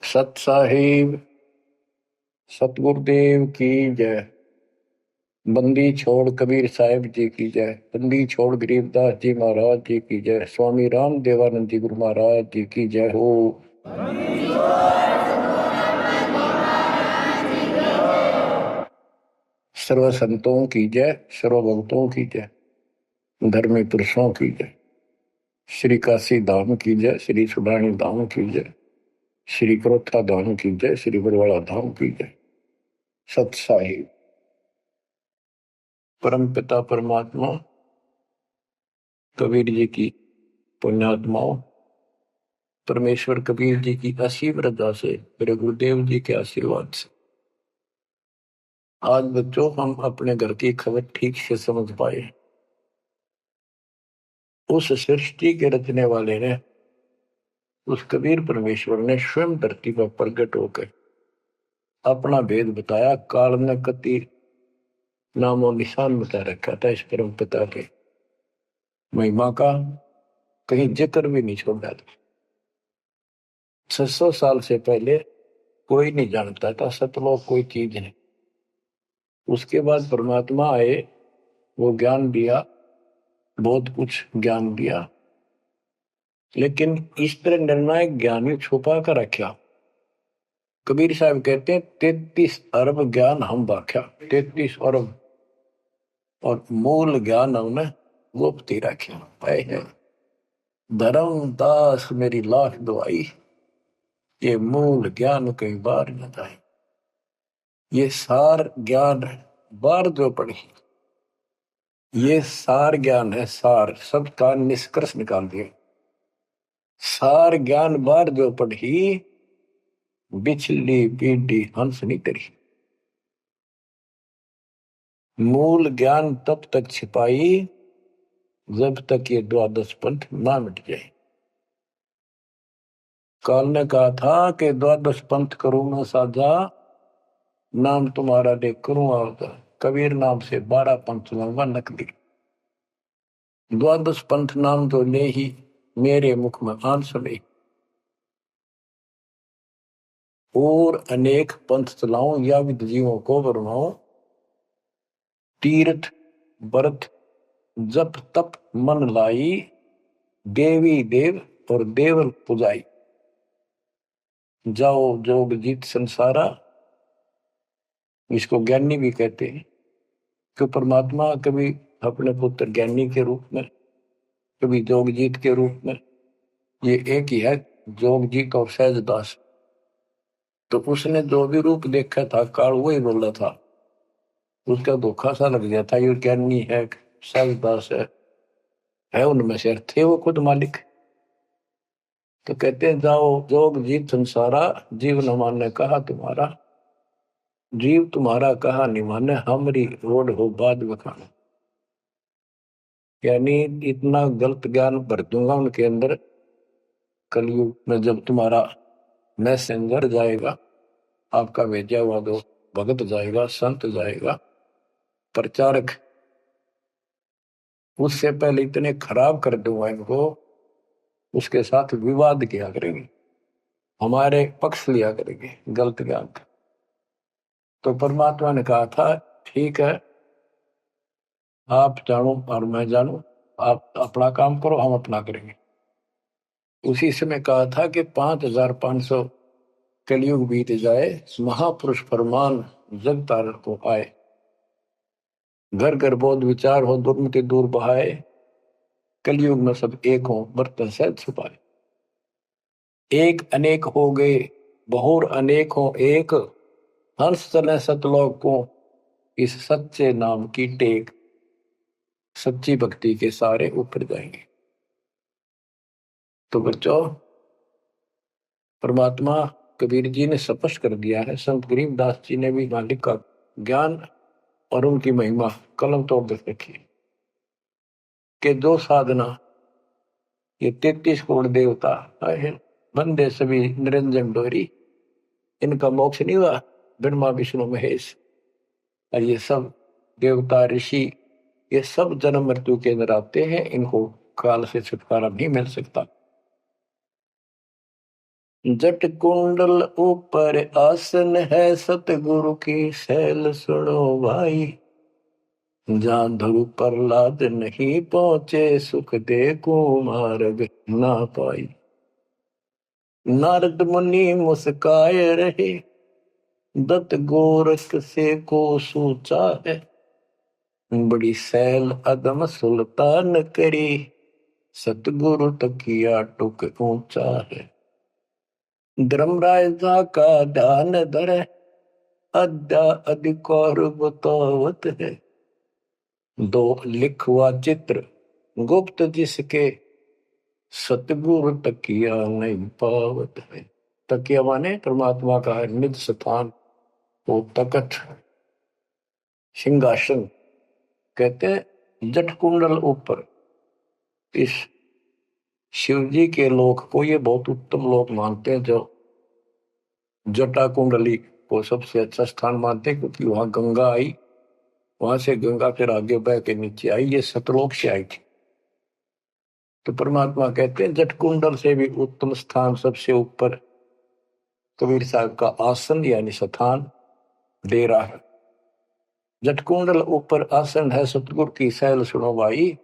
सत साहिब सतगुरुदेव की जय। बंदी छोड़ कबीर साहिब जी की जय। बंदी छोड़ गरीबदास जी महाराज जी की जय। स्वामी राम देवानंद जी गुरु महाराज जी की जय हो। सर्व संतों की जय, सर्व भक्तों की जय, धर्मी पुरुषों की जय। श्री काशी धाम की जय, श्री सुडानी धाम की जय, श्री क्रोथा धाम की जय, श्री बरवाड़ा धाम की जय। सत साहिब परम पिता परमात्मा कबीर जी की पुण्यात्माओं, परमेश्वर कबीर जी की असीम रजा से, मेरे गुरुदेव जी के आशीर्वाद से आज बच्चों हम अपने घर की खबर ठीक से समझ पाए। उस सृष्टि के रचने वाले ने, उस कबीर परमेश्वर ने स्वयं धरती पर प्रकट होकर अपना भेद बताया। काल ने कति नामों निशान बता रखा था इस परम पिता के महिमा का, कहीं जिक्र भी नहीं छोड़ा था। 600 साल से पहले कोई नहीं जानता था सतलोक कोई चीज नहीं। उसके बाद परमात्मा आए, वो ज्ञान दिया, बहुत कुछ ज्ञान दिया, लेकिन इस तरह निर्णायक ज्ञान छुपा कर रखा। कबीर साहब कहते हैं 33 अरब ज्ञान हम बाख्या, 33 अरब, और मूल ज्ञान हमने गुप्त ही रखा है। धर्म दास मेरी लाख दुआई, ये मूल ज्ञान कई बार न जाए। ये सार ज्ञान बार जो पढ़ी, ये सार ज्ञान है, सार सबका निष्कर्ष निकाल दिया। सार ज्ञान बार जो पढ़ी, बिछली पीढ़ी हंस नहीं तरी। मूल ज्ञान तब तक छिपाई जब तक ये द्वादश पंथ ना मिट जाए। काल ने कहा था कि द्वादश पंथ करूं मैं साझा, नाम तुम्हारा दे करूं आवता। कबीर नाम से 12 पंथ लूंगा नकली। द्वादश पंथ नाम तो ले ही मेरे मुख में आन सुने, और अनेक पंथ चलाऊं या विद जीवों को बरमाऊं। तीर्थ व्रत जप तप मन लाई, देवी देव और देवल पुजाई। जाओ जोग जीत संसारा, इसको ज्ञानी भी कहते हैं कि परमात्मा कभी अपने पुत्र ज्ञानी के रूप में, कभी जोगजीत के रूप में, ये एक ही है जोगजीत और सहजदास। तो उसने जो भी रूप देखा था काल वही बोला था, उसका धोखा सा लग गया था। ये ज्ञानी है, सहजदास है उनमें से थे वो खुद मालिक। तो कहते हैं जाओ जोग जीत संसारा, जीव न माने कहा तुम्हारा। जीव तुम्हारा कहा नहीं माने, हमारी रोड हो बाद बखाना। यानी इतना गलत ज्ञान भर दूंगा उनके अंदर कलयुग में, जब तुम्हारा मैसेंजर जाएगा, आपका भेजा हुआ दो भगत जाएगा, संत जाएगा, प्रचारक, उससे पहले इतने खराब कर दूंगा इनको, उसके साथ विवाद किया करेंगे, हमारे पक्ष लिया करेंगे गलत ज्ञान का। तो परमात्मा ने कहा था ठीक है, आप जानो और मैं जानू, आप अपना काम करो, हम अपना करेंगे। उसी समय कहा था कि 5500 कलयुग बीत जाए, महापुरुष फरमान जग तारण को आए। घर घर बोध विचार हो, दुर्मति दूर बहाए, कलयुग में सब एक हो, बर्तन सहज छुपाए। एक अनेक हो गए, बहुर अनेक हो एक, हंस चले सतलोक को, इस सच्चे नाम की टेक। सच्ची भक्ति के सारे ऊपर जाएंगे। तो बच्चों, परमात्मा कबीर जी ने स्पष्ट कर दिया है, संत गरीबदास जी ने भी मालिक का ज्ञान और उनकी महिमा कलम तोड़ कर रखी कि जो साधना ये 33 करोड़ देवता बंदे सभी निरंजन डोरी, इनका मोक्ष नहीं हुआ। ब्रह्मा विष्णु महेश और ये सब देवता ऋषि, ये सब जन्म मृत्यु के अंदर आते हैं, इनको काल से छुटकारा नहीं मिल सकता। जट कुंडल ऊपर आसन है, सतगुरु की सैल सुनो भाई। जहाँ ध्रुव प्रहलाद नहीं पहुंचे, सुख दे कुमार्ग ना पाई। नारद मुनि मुस्काए रहे, दत्त गोरख से को सूचा है। बड़ी सैल अदम सुल्तान करी, सतगुरु तकिया टुक ऊंचा है। धर्मराजा का ध्यान धरे, अद्या अधिकार बतावत है। दो लिखवा चित्र गुप्त जिसके, सतगुरु तकिया नहीं पावत है। तकिया माने परमात्मा का निज स्थान, वो तकत सिंहासन। कहते हैं जट कुंडल ऊपर, इस शिव जी के लोक को ये बहुत उत्तम लोक मानते हैं, जो जटा कुंडली को सबसे अच्छा स्थान मानते हैं, क्योंकि वहां गंगा आई, वहां से गंगा फिर आगे बह के नीचे आई, ये सतलोक से आई थी। तो परमात्मा कहते हैं जट कुंडल से भी उत्तम स्थान, सबसे ऊपर कबीर साहब का आसन यानी स्थान डेरा है। जट कुंडल ऊपर आसन है, सतगुरु की सैल सुनो भाई।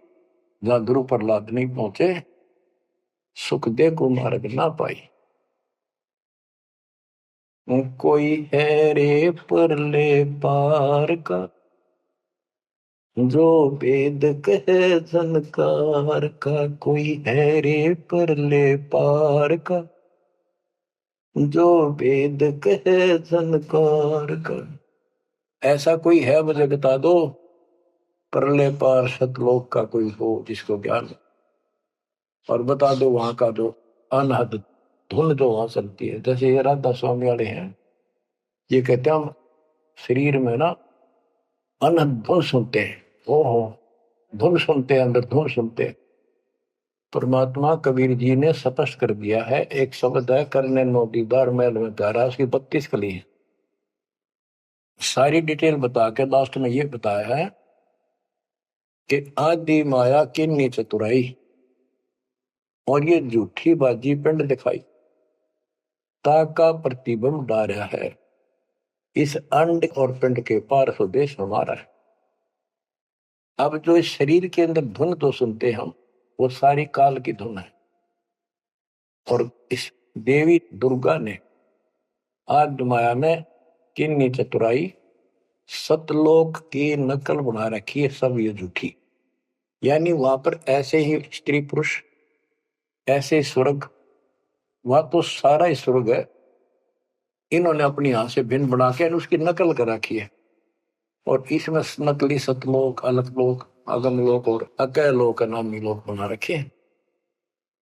जहां ध्रुव प्रहलाद नहीं पहुंचे, सुख दे को मार्ग ना पाई। कोई है रे परले पार का, जो वेद कहे झनकार का। कोई है रे परले पार का, जो वेद कहे झनकार का। ऐसा कोई है मुझे बता दो, परले पार सतलोक का कोई हो जिसको ज्ञान। और बता दो वहां का जो अनहद धुन जो वहां चलती है। जैसे ये राधा स्वामी वाले हैं, ये कहते हैं हम शरीर में ना अनहद धुन सुनते हैं। ओहो, धुन सुनते हैं, अंदर धुन सुनते हैं। परमात्मा कबीर जी ने स्पष्ट कर दिया है, एक शब्द है, करने नो दीदार महल में प्यारा, उसकी 32 कली है। सारी डिटेल बता के लास्ट में ये बताया है कि आदि माया किन्नी चतुराई, और ये झूठी बाजी पिंड दिखाई, ताका प्रतिबिंब डारा है। इस अंड और पिंड के पार स्वदेश हमारा है। अब जो इस शरीर के अंदर धुन तो सुनते हम, वो सारी काल की धुन है। और इस देवी दुर्गा ने आदि माया में किन्नी चतुराई, सतलोक की नकल बना रखी है, सब ये झूठी। यानी वहां पर ऐसे ही स्त्री पुरुष, ऐसे स्वर्ग, वहां तो सारा ही स्वर्ग है, इन्होंने अपनी यहां से भिन्न बना के उसकी नकल कर रखी है। और इसमें नकली सतलोक, अलकलोक, अगमलोक और अकैलोक नामी लोक बना रखे हैं।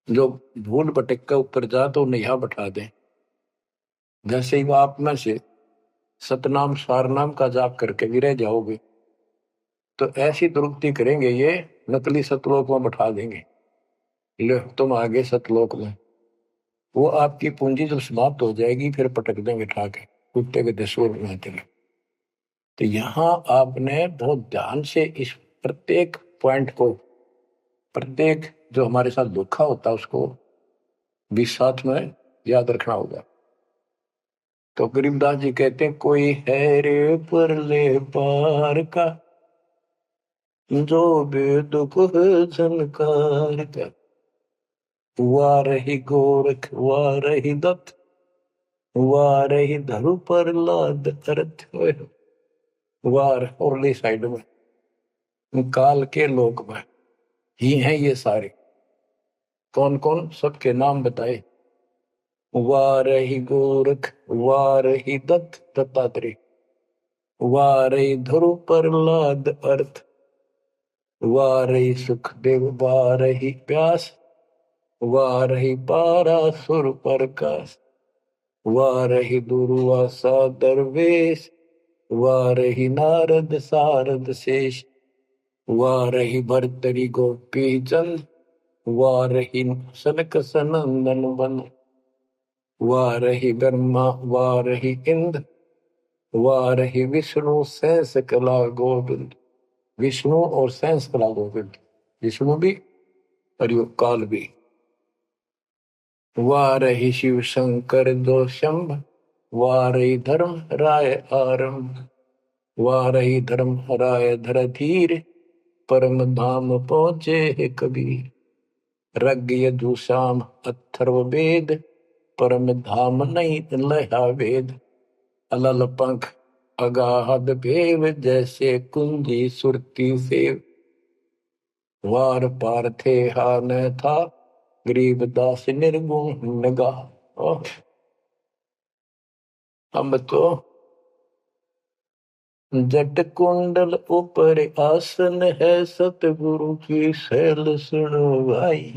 जो भूल भटक के ऊपर जा तो उन्हें यहां बैठा दें। जैसे ही वो आप में से सतनाम सारनाम का जाप करके भी रह जाओगे, तो ऐसी दुर्गति करेंगे, ये नकली सतलोक में बैठा देंगे। ले तुम आगे सतलोक में, वो आपकी पूंजी जब समाप्त हो जाएगी, फिर पटक देंगे ठाके, कुत्ते के दसूर में। तो यहां आपने बहुत ध्यान से इस प्रत्येक पॉइंट को, प्रत्येक जो हमारे साथ धोखा होता है उसको भी साथ में याद रखना होगा। तो गरीबदास जी कहते हैं, कोई है रे परले पार का, जो वेद को झनकार का। हुआ रही गोरख, हुआ रही दत्त, हुआ रही धरु प्रहलाद अर्थ। वार औरली साइड में काल के लोक में ही हैं ये सारे। कौन कौन, सबके नाम बताए। वारही गोरख, वारही दत्त दत्तात्रेय, वारही ध्रुव प्रहलाद अर्थ, वारही सुखदेव, वारही व्यास, वारही पारासुर प्रकाश, वारही दुर्वासा दरवेश, वारही नारद सारद शेष, वारही भरतरी गोपी चंद, वारही सनक सनंदन बन, वारही ब्रह्मा, वारही इंद्र, वारही विष्णु सहस कला गोविंद। विष्णु और सहस कला गोविंद, विष्णु भी और यो काल भी। वारहि शिव शंकर दो शंभ, वारहि धर्म राय आरंभ, वारहि धर्म राय धर धीर, परम धाम पहुंचे है कबीर। रग यजुषाम अथर्व वेद, परम धाम नहीं लहा वेद। अलल पंख अगाध भेव, जैसे कुंजी सुरती सेव। वार पार थे हा न था, गरीबदास निर्गुण नगा। हम तो जट कुंडल ऊपर आसन है, सतगुरु की शैल सुनो भाई।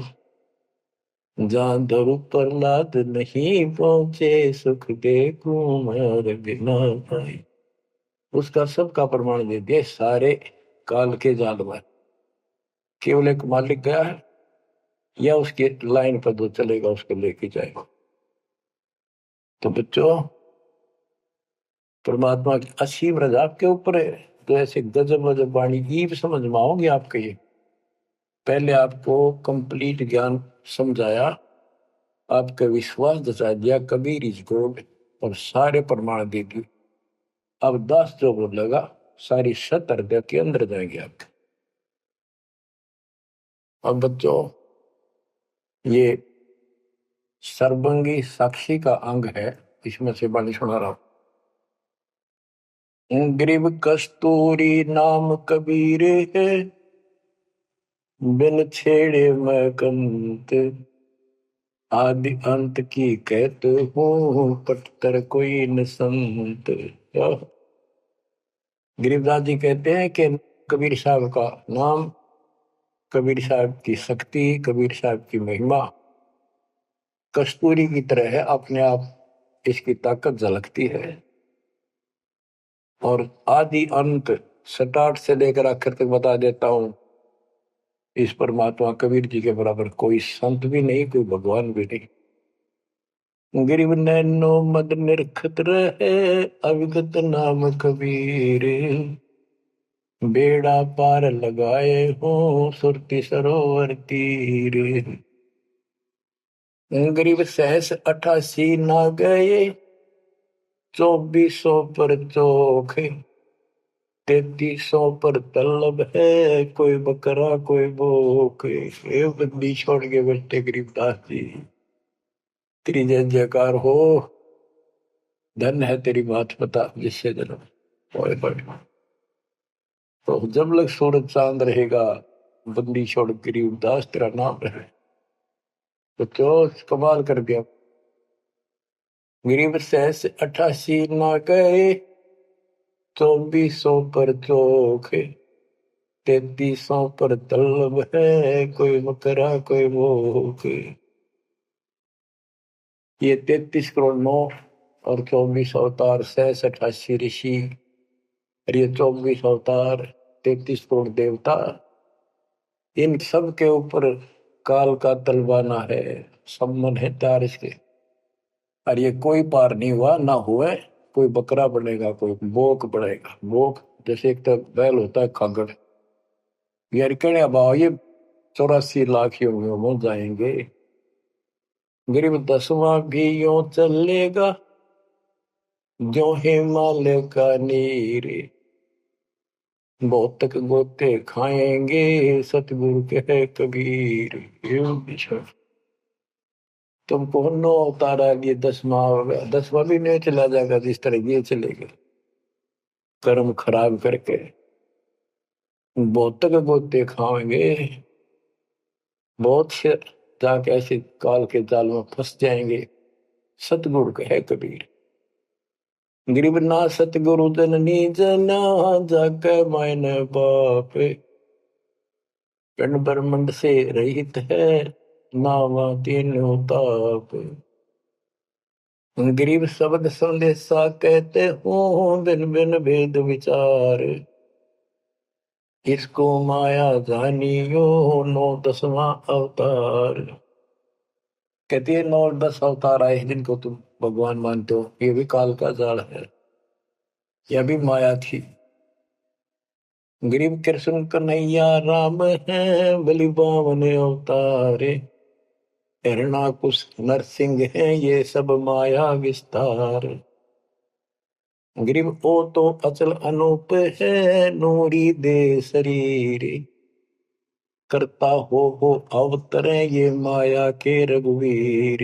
जहाँ धरु प्रहलाद नहीं पहुंचे, सुख दे कुमार बिना भाई। उसका सबका प्रमाण दे दिया सारे काल के जाल में। केवल एक मालिक गया है या उसके लाइन पर जो चलेगा उसको लेके जाएगा। तो बच्चों, परमात्मा की असीम रजा आपके ऊपर है। तो ऐसे गजब गजब वाणी ईब समझ में आओगे आपके। ये पहले आपको कंप्लीट ज्ञान समझाया, आपका विश्वास जता दिया कबीर इज गॉड, और सारे प्रमाण दे दिए। अब 10 जो बोलेगा सारी सत हृदय के अंदर जाएंगे आपके। अब बच्चों, ये सर्वंगी साक्षी का अंग है, इसमें से वाणी सुना रहा हूं। ग्रीव कस्तूरी नाम कबीर है, बिन छेड़े मैं कंत। आदि अंत की कहते हूँ, पटतर कोई न संत। गरीबदास जी कहते हैं कि कबीर साहब का नाम, कबीर साहब की शक्ति, कबीर साहब की महिमा कस्तूरी की तरह है। अपने आप इसकी ताकत झलकती है, और आदि अंत स्टार्ट से लेकर आखिर तक बता देता हूं। इस परमात्मा कबीर जी के बराबर कोई संत भी नहीं, कोई भगवान भी नहीं। गिरिव नैनो मद निरखत रहे, अविगत नाम कबीर। बेड़ा पार लगाए हो, सुरती सरोवर तीर। गरीब सहस 88 ना गए, 2400 पर चोखे। 3300 पर तलब है, कोई बकरा कोई भूखे। ये बंदी छोड़ के बैठे गरीबदास जी। तेरी जय जयकार हो, धन है तेरी बात पता जिससे जन्म होए पड़े। तो जब लग सूरज चांद रहेगा, बंदी छोड़ गरीबदास तेरा नाम रहे। तो क्यों कमाल कर दिया। गरीब सहस 88 ना गए, 2400 पर चोखे। 3300 पर तलब है, कोई बकरा कोई भूखे। ये 33 करोड़ 9 और 24 अवतार, 88 ऋषि, और ये 24 अवतार, 33 करोड़ देवता, इन सब के ऊपर काल का तलवाना है। सब मन है तार इसके, और ये कोई पार नहीं हुआ ना हुए। कोई बकरा बनेगा, कोई बोक बनेगा। बोक जैसे एक तो बैल होता है खागड़, यार कहने भाव ये 84 लाख योगियों में जाएंगे। गरीब 10वां भी यूं चलेगा, जो हिमालय का नीर। बहुत तक गोते खाएंगे, सतगुरु के कबीर। तुमको 9 उतारा, ये 10वां भी नहीं चला जाएगा जिस तरह ये चलेगा, कर्म खराब करके। बहुत तक गोते खाएंगे, बहुत से जाके ऐसे काल के जाल में फंस जाएंगे। सतगुरु कहे कबीर, गरीब ना सतगुरु जननी जना, जाके मायने बाप। पिंड ब्रह्मंड से रहित है, नावा तीनों ताप। गरीब शब्द संदेशा कहते हो, बिन बिन भेद विचार। इसको माया जानियो, 9 10वां अवतार। कहती है 9 10 अवतार आए जिनको तुम भगवान मानते हो, ये भी काल का जाल है, यह भी माया थी। गरीब कृष्ण कन्हैया राम है, बलि बावन अवतारे। हिरणाकुश नरसिंह है ये सब माया विस्तार। ग्रीव ओ तो अचल अनूप है नूरी दे शरीर। करता हो अवतरे ये माया के रघुवीर।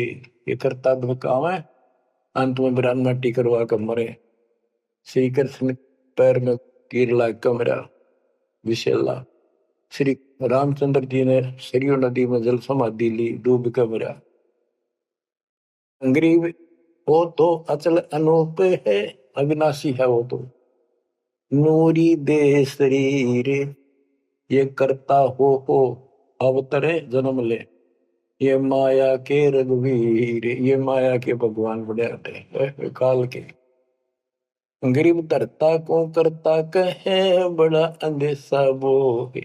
ये करता काम है, अंत में बिरान मट्टी करवा कर मरे। श्री कृष्ण पैर में कीर लाग कर मेरा विशेला। श्री रामचंद्र जी ने सरयू नदी में जल समाधि ली, डूब कर मरा। ग्रीव वो तो अचल अनूप है, अविनाशी है वो तो। नूरी दे शरीर, ये करता हो अवतरे जन्म ले। ये माया के रघुवीर, ये माया के भगवान बड़े होते काल के। गरीब धरता को करता कहे बड़ा अंदेशा बोहे।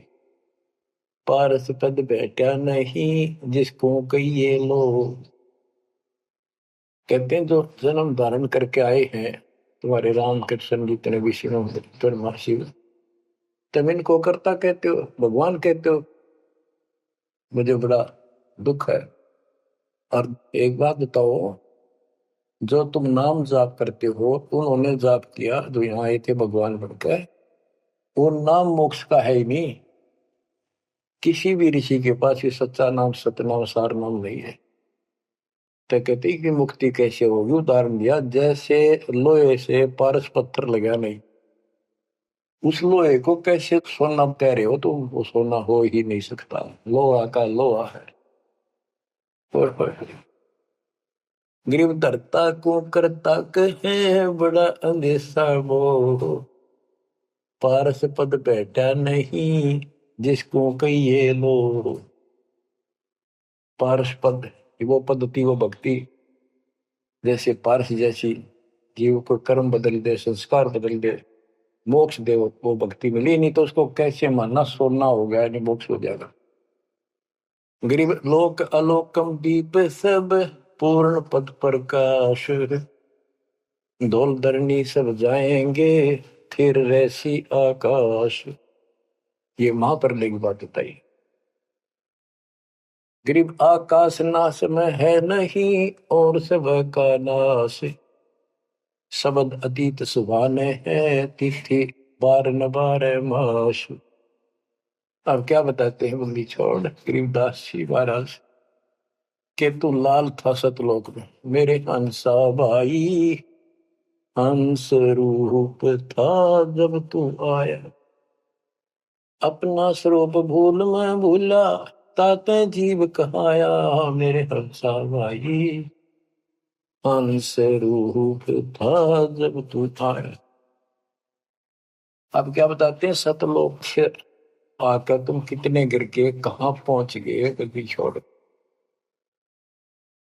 पारस पद बैठा नहीं जिसको कहिए लोग। कहते हैं जो जन्म धारण करके आए हैं तुम्हारे राम कृष्ण जितने विष्णु शिव, तुम इनको करता कहते हो, भगवान कहते हो। मुझे बड़ा दुख है। और एक बात बताओ, जो तुम नाम जाप करते हो उन्होंने जाप किया जो यहाँ आए थे भगवान बनकर, वो नाम मोक्ष का है ही नहीं। किसी भी ऋषि के पास ये सच्चा नाम सतनाम सार नाम नहीं है। तो कहते कि मुक्ति कैसे होगी, उदाहरण दिया जैसे लोहे से पारस पत्थर लगा नहीं, उस लोहे को कैसे सोना कह रहे हो तुम, वो सोना हो ही नहीं सकता, लोहा का लोहा है। और गरीब धरता को करता कहे बड़ा अंदेशा मोह। पारस पद बैठा नहीं जिसको कहिए लो। पारस पद वो पद्धति वो भक्ति, जैसे पारस जैसी जीव को कर्म बदल दे, संस्कार बदल दे, मोक्ष दे, वो भक्ति मिली। नहीं तो उसको कैसे मानना सोना हो गया, नहीं मोक्ष हो जाएगा। गरीब लोक अलोकम दीप सब पूर्ण पद प्रकाश। धौल धरनी सब जाएंगे फिर रहसी आकाश। ये महाप्रलय की बात बताई। गरीब आकाश नाश में है नहीं और सब का नाश। शब्द अतीत सुभाने है तिथि बार न बार माश। अब क्या बताते हैं बंदी छोड़ गरीबदास जी महाराज के तू लाल था सतलोक में मेरे हंसा भाई। हंस रूप था जब तू आया, अपना स्वरूप भूल मैं भूला, ताते जीव कहाया मेरे हंसा भाई। हंस रूप था जब तू आया। अब क्या बताते हैं, सतलोक से आकर तुम कितने गिर के कहाँ पहुंच गए कभी छोड़।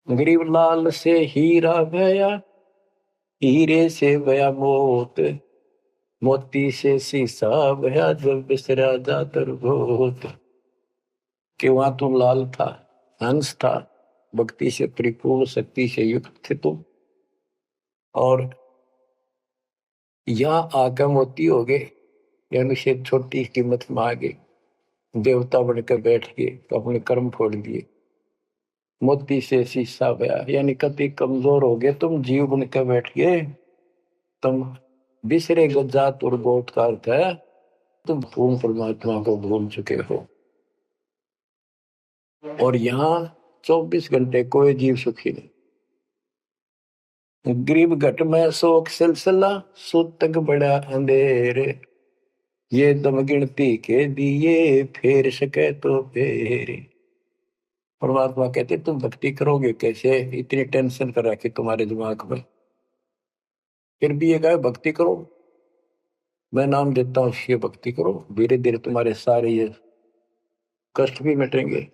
गरीब लाल से हीरा गया, हीरे से गया मोत, मोती से शीशा गया जब बिसरा जातर भूत। कि वहां तुम लाल था, हंस था, भक्ति से परिपूर्ण शक्ति से युक्त थे तुम, और यहाँ आकर मोती हो गए, यानी से छोटी कीमत में आ गए, देवता बनकर बैठ गए तो अपने कर्म फोड़ दिए। मोती से शीशा गया यानी कति कमजोर हो गए तुम, जीव बनकर बैठ गए तुम। बिसरे जात और गोत का अर्थ है तुम पूर्ण परमात्मा को भूल चुके हो। और यहाँ 24 घंटे कोई जीव सुखी नहीं। गरीब घट में शोक सिलसिला सूतक बड़ा अंधेरे। ये दम गिनती के दिए फेर सके तो फेरे। परमात्मा कहते तुम भक्ति करोगे कैसे, इतनी टेंशन कर रखी तुम्हारे दिमाग में। फिर भी ये कहे भक्ति करो, मैं नाम देता हूँ, ये भक्ति करो, धीरे धीरे तुम्हारे सारे ये कष्ट भी मिटेंगे।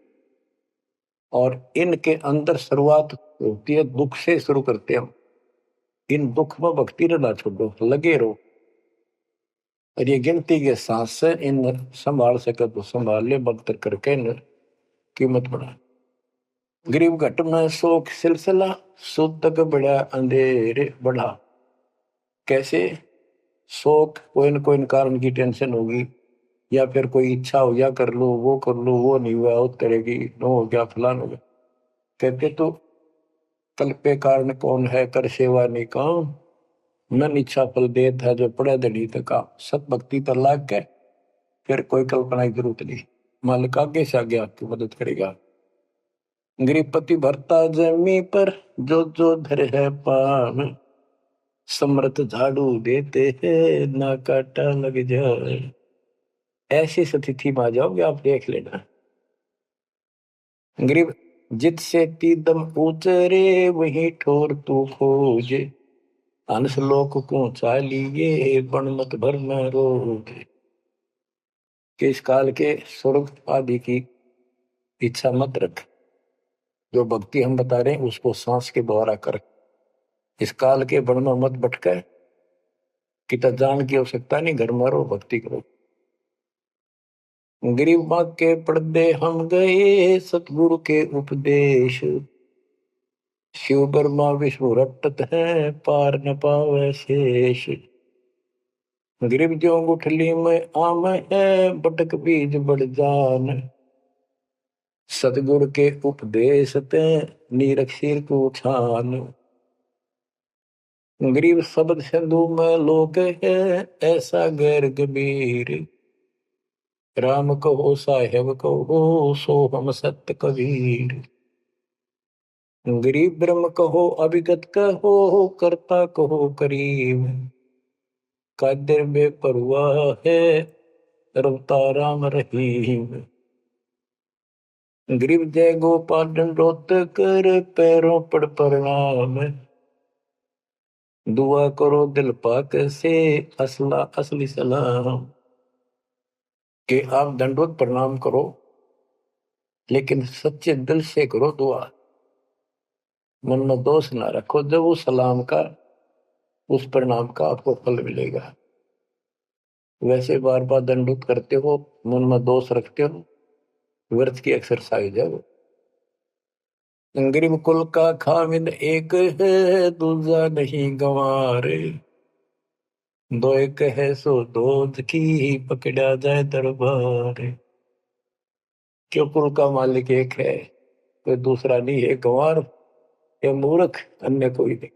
और इनके अंदर शुरुआत होती है दुख से, शुरू करते हैं हम। इन दुख में भक्ति रहना छोड़ो, लगे रहो। और ये गिनती के साथ से इन संभाल सके तो संभाल ले, बदतर करके इन कीमत बढ़ा। गरीब घट में शोक सिलसिला सूतक बड़ा अंधेरे बढ़ा। कैसे, शोक कोई न कोई कारण की टेंशन होगी, या फिर कोई इच्छा हो, या कर लो वो कर लो, वो नहीं हुआ उस तरह की, नो हो गया फलान हो गया। कहते तो कल्पे कारण कौन है, कर सेवा नहीं काम, मन इच्छा फल देत है, जो पड़े धड़ी तक सत भक्ति पर लाग के फिर कोई कल्पना की जरूरत नहीं, मालिक आगे से आगे आपकी मदद करेगा। गृहपति भरता जमी पर जो धर है पान, समर्थ झाड़ू देते हैं ना काटा लग जाए। ऐसी स्थिति में आ जाओगे आप, देख लेना। गरीब जित से तीदम उतरे वही ठोर तू खोजे, हंस लोक को चालिए बन मत भर में रोगे। कि इस काल के स्वर्ग आदि की इच्छा मत रख, जो भक्ति हम बता रहे हैं उसको सांस के द्वारा कर। इस काल के बन में मत भटके, कितना जान की आवश्यकता नहीं, घर में रहो भक्ति करो। गरीब बाग के पर्दे हम गए सतगुरु के उपदेश, शिव ब्रह्मा विष्णु रटत है पार न पावे शेष। गरीब जो गुठली में आम है बटक बीज बढ़ जान, सतगुरु के उपदेश ते नीरख सिर को छान। गरीब शब्द सिंधु में लोक है ऐसा गैर गंभीर, राम कहो साहेब कहो सो हम सत्य कबीर। गरीब ब्रह्म कहो अभिगत कहो करता कहो करीब, कादिर बेपरवाह है रवता राम रहीम। गरीब जय गोपाल दंडोत कर पैरों पड़ प्रणाम, दुआ करो दिल पाक से असला असली सलाम। कि आप दंडोत प्रणाम करो लेकिन सच्चे दिल से करो दुआ, मन में दोष ना रखो, जब उस सलाम का उस प्रणाम का आपको फल मिलेगा। वैसे बार बार दंडोत करते हो, मन में दोष रखते हो, व्यर्थ की एक्सरसाइज है वो। गरीब कुल का खामिद एक है दूजा नहीं गंवारे, दो एक है सो दूध की पकड़ा जाए दरबार। क्यों कुल का मालिक एक है, कोई दूसरा नहीं है, गंवार या मूर्ख अन्य कोई नहीं।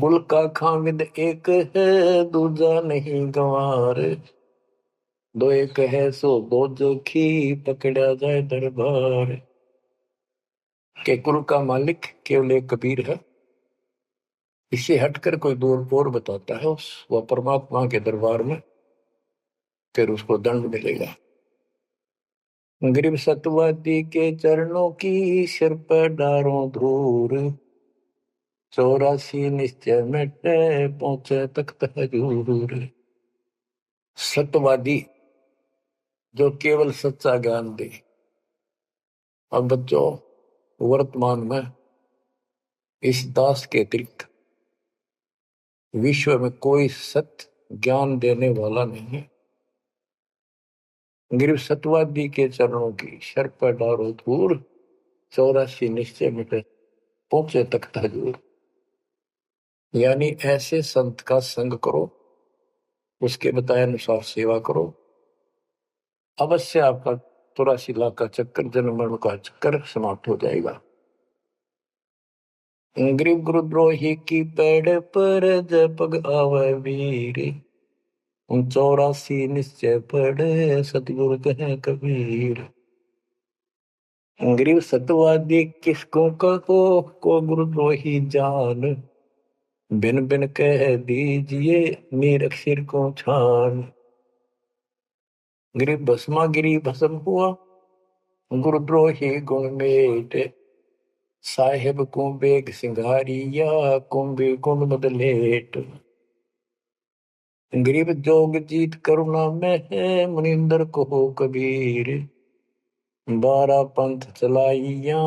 कुल का खामिद एक है दूजा नहीं गंवार, दो एक है सो दो जोखी पकड़ा जाए दरबार। के कुल का मालिक केवल एक कबीर है, इससे हटकर कोई दूर और बताता है उस वह परमात्मा के दरबार में फिर उसको दंड मिलेगा। गरीब सतवादी के चरणों की सिर पर डारों धूर, 84 निश्चय मिटे पहुंचे तख्त हजूर। सत्यवादी जो केवल सच्चा ज्ञान दे। अब बच्चों वर्तमान में इस दास के अतिरिक्त विश्व में कोई सत्य ज्ञान देने वाला नहीं है। गरीब सतवादी के चरणों की शर पर डारो धूर, 84 निश्चय मिटे पहुंचे तख्त हजूर। यानी ऐसे संत का संग करो, उसके बताए अनुसार सेवा करो, अवश्य आपका 84 लाख का चक्कर जन्म मरण का चक्कर समाप्त हो जाएगा। गरीब गुरुद्रोही की पेड़ पर जब पग आवे वीर, 84 निश्चय पढ़े सतगुरु कहे कबीर। गरीब सतवादी किसको कहो को गुरुद्रोही जान, बिन बिन कह दीजिए नीरख सिर को छान। गरीब भस्मा गिरी भस्म हुआ गुरुद्रोही गुण मेट, साहेब को बेग सिंगारिया कुंभे गुण बदलेट। गरीब जोग जीत करुणा में है मुनिंदर को कबीर, 12 पंथ चलाइया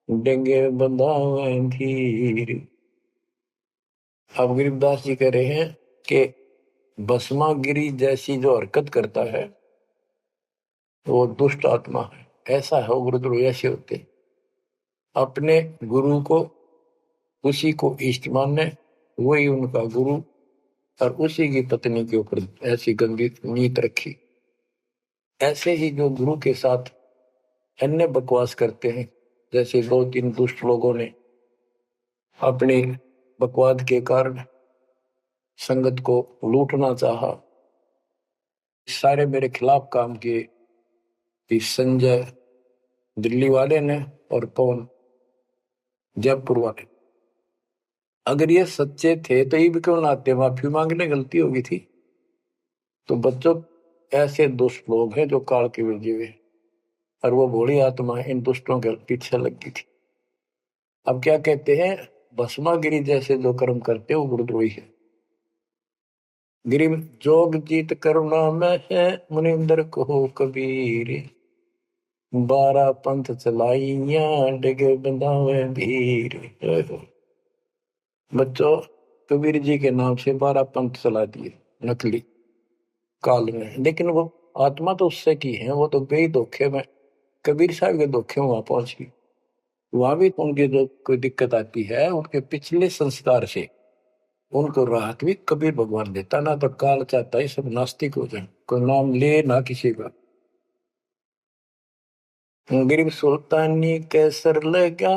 डेंगे बंधावे धीर। अब गरीबदास जी कह रहे हैं कि भस्मा गिरी जैसी जो हरकत करता है वो दुष्ट आत्मा है, ऐसा है। गुरुद्रोही ऐसे होते अपने गुरु को उसी को इष्ट माने, वही उनका गुरु, और उसी की पत्नी के ऊपर ऐसी गंदी नीत रखी। ऐसे ही जो गुरु के साथ अन्य बकवास करते हैं। जैसे 2-3 दुष्ट लोगों ने अपनी बकवाद के कारण संगत को लूटना चाहा, सारे मेरे खिलाफ काम किए। इस संजय दिल्ली वाले ने और पवन जयपुर वाले, अगर ये सच्चे थे तो ये भी क्यों ना आते, माफी मांगने गलती होगी थी। तो बच्चों, ऐसे दुष्ट लोग हैं जो काल के भेजे हुए, और वो भोली आत्मा इन दुष्टों के पीछे लग गई थी। अब क्या कहते हैं, भस्मागिरी जैसे जो कर्म करते हो गुरुद्रोही है। गिरी जोग जीत करुणा में है, मुनिंदर को कबीर, 12 पंथ चलाइया डिगे बंधावे भीर। बच्चों, कबीर जी के नाम से 12 पंथ चला दिए नकली काल में, लेकिन वो आत्मा तो उससे की है, वो तो गई धोखे में, कबीर साहब के धोखे में वहां पहुंच गई। वहां भी उनकी जो कोई दिक्कत आती है, उनके पिछले संस्कार से उनको राहत भी कबीर भगवान देता। ना तो काल चाहता है सब नास्तिक हो जाए, कोई नाम ले ना किसी का। गरीब सुल्तानी कैसर लगा,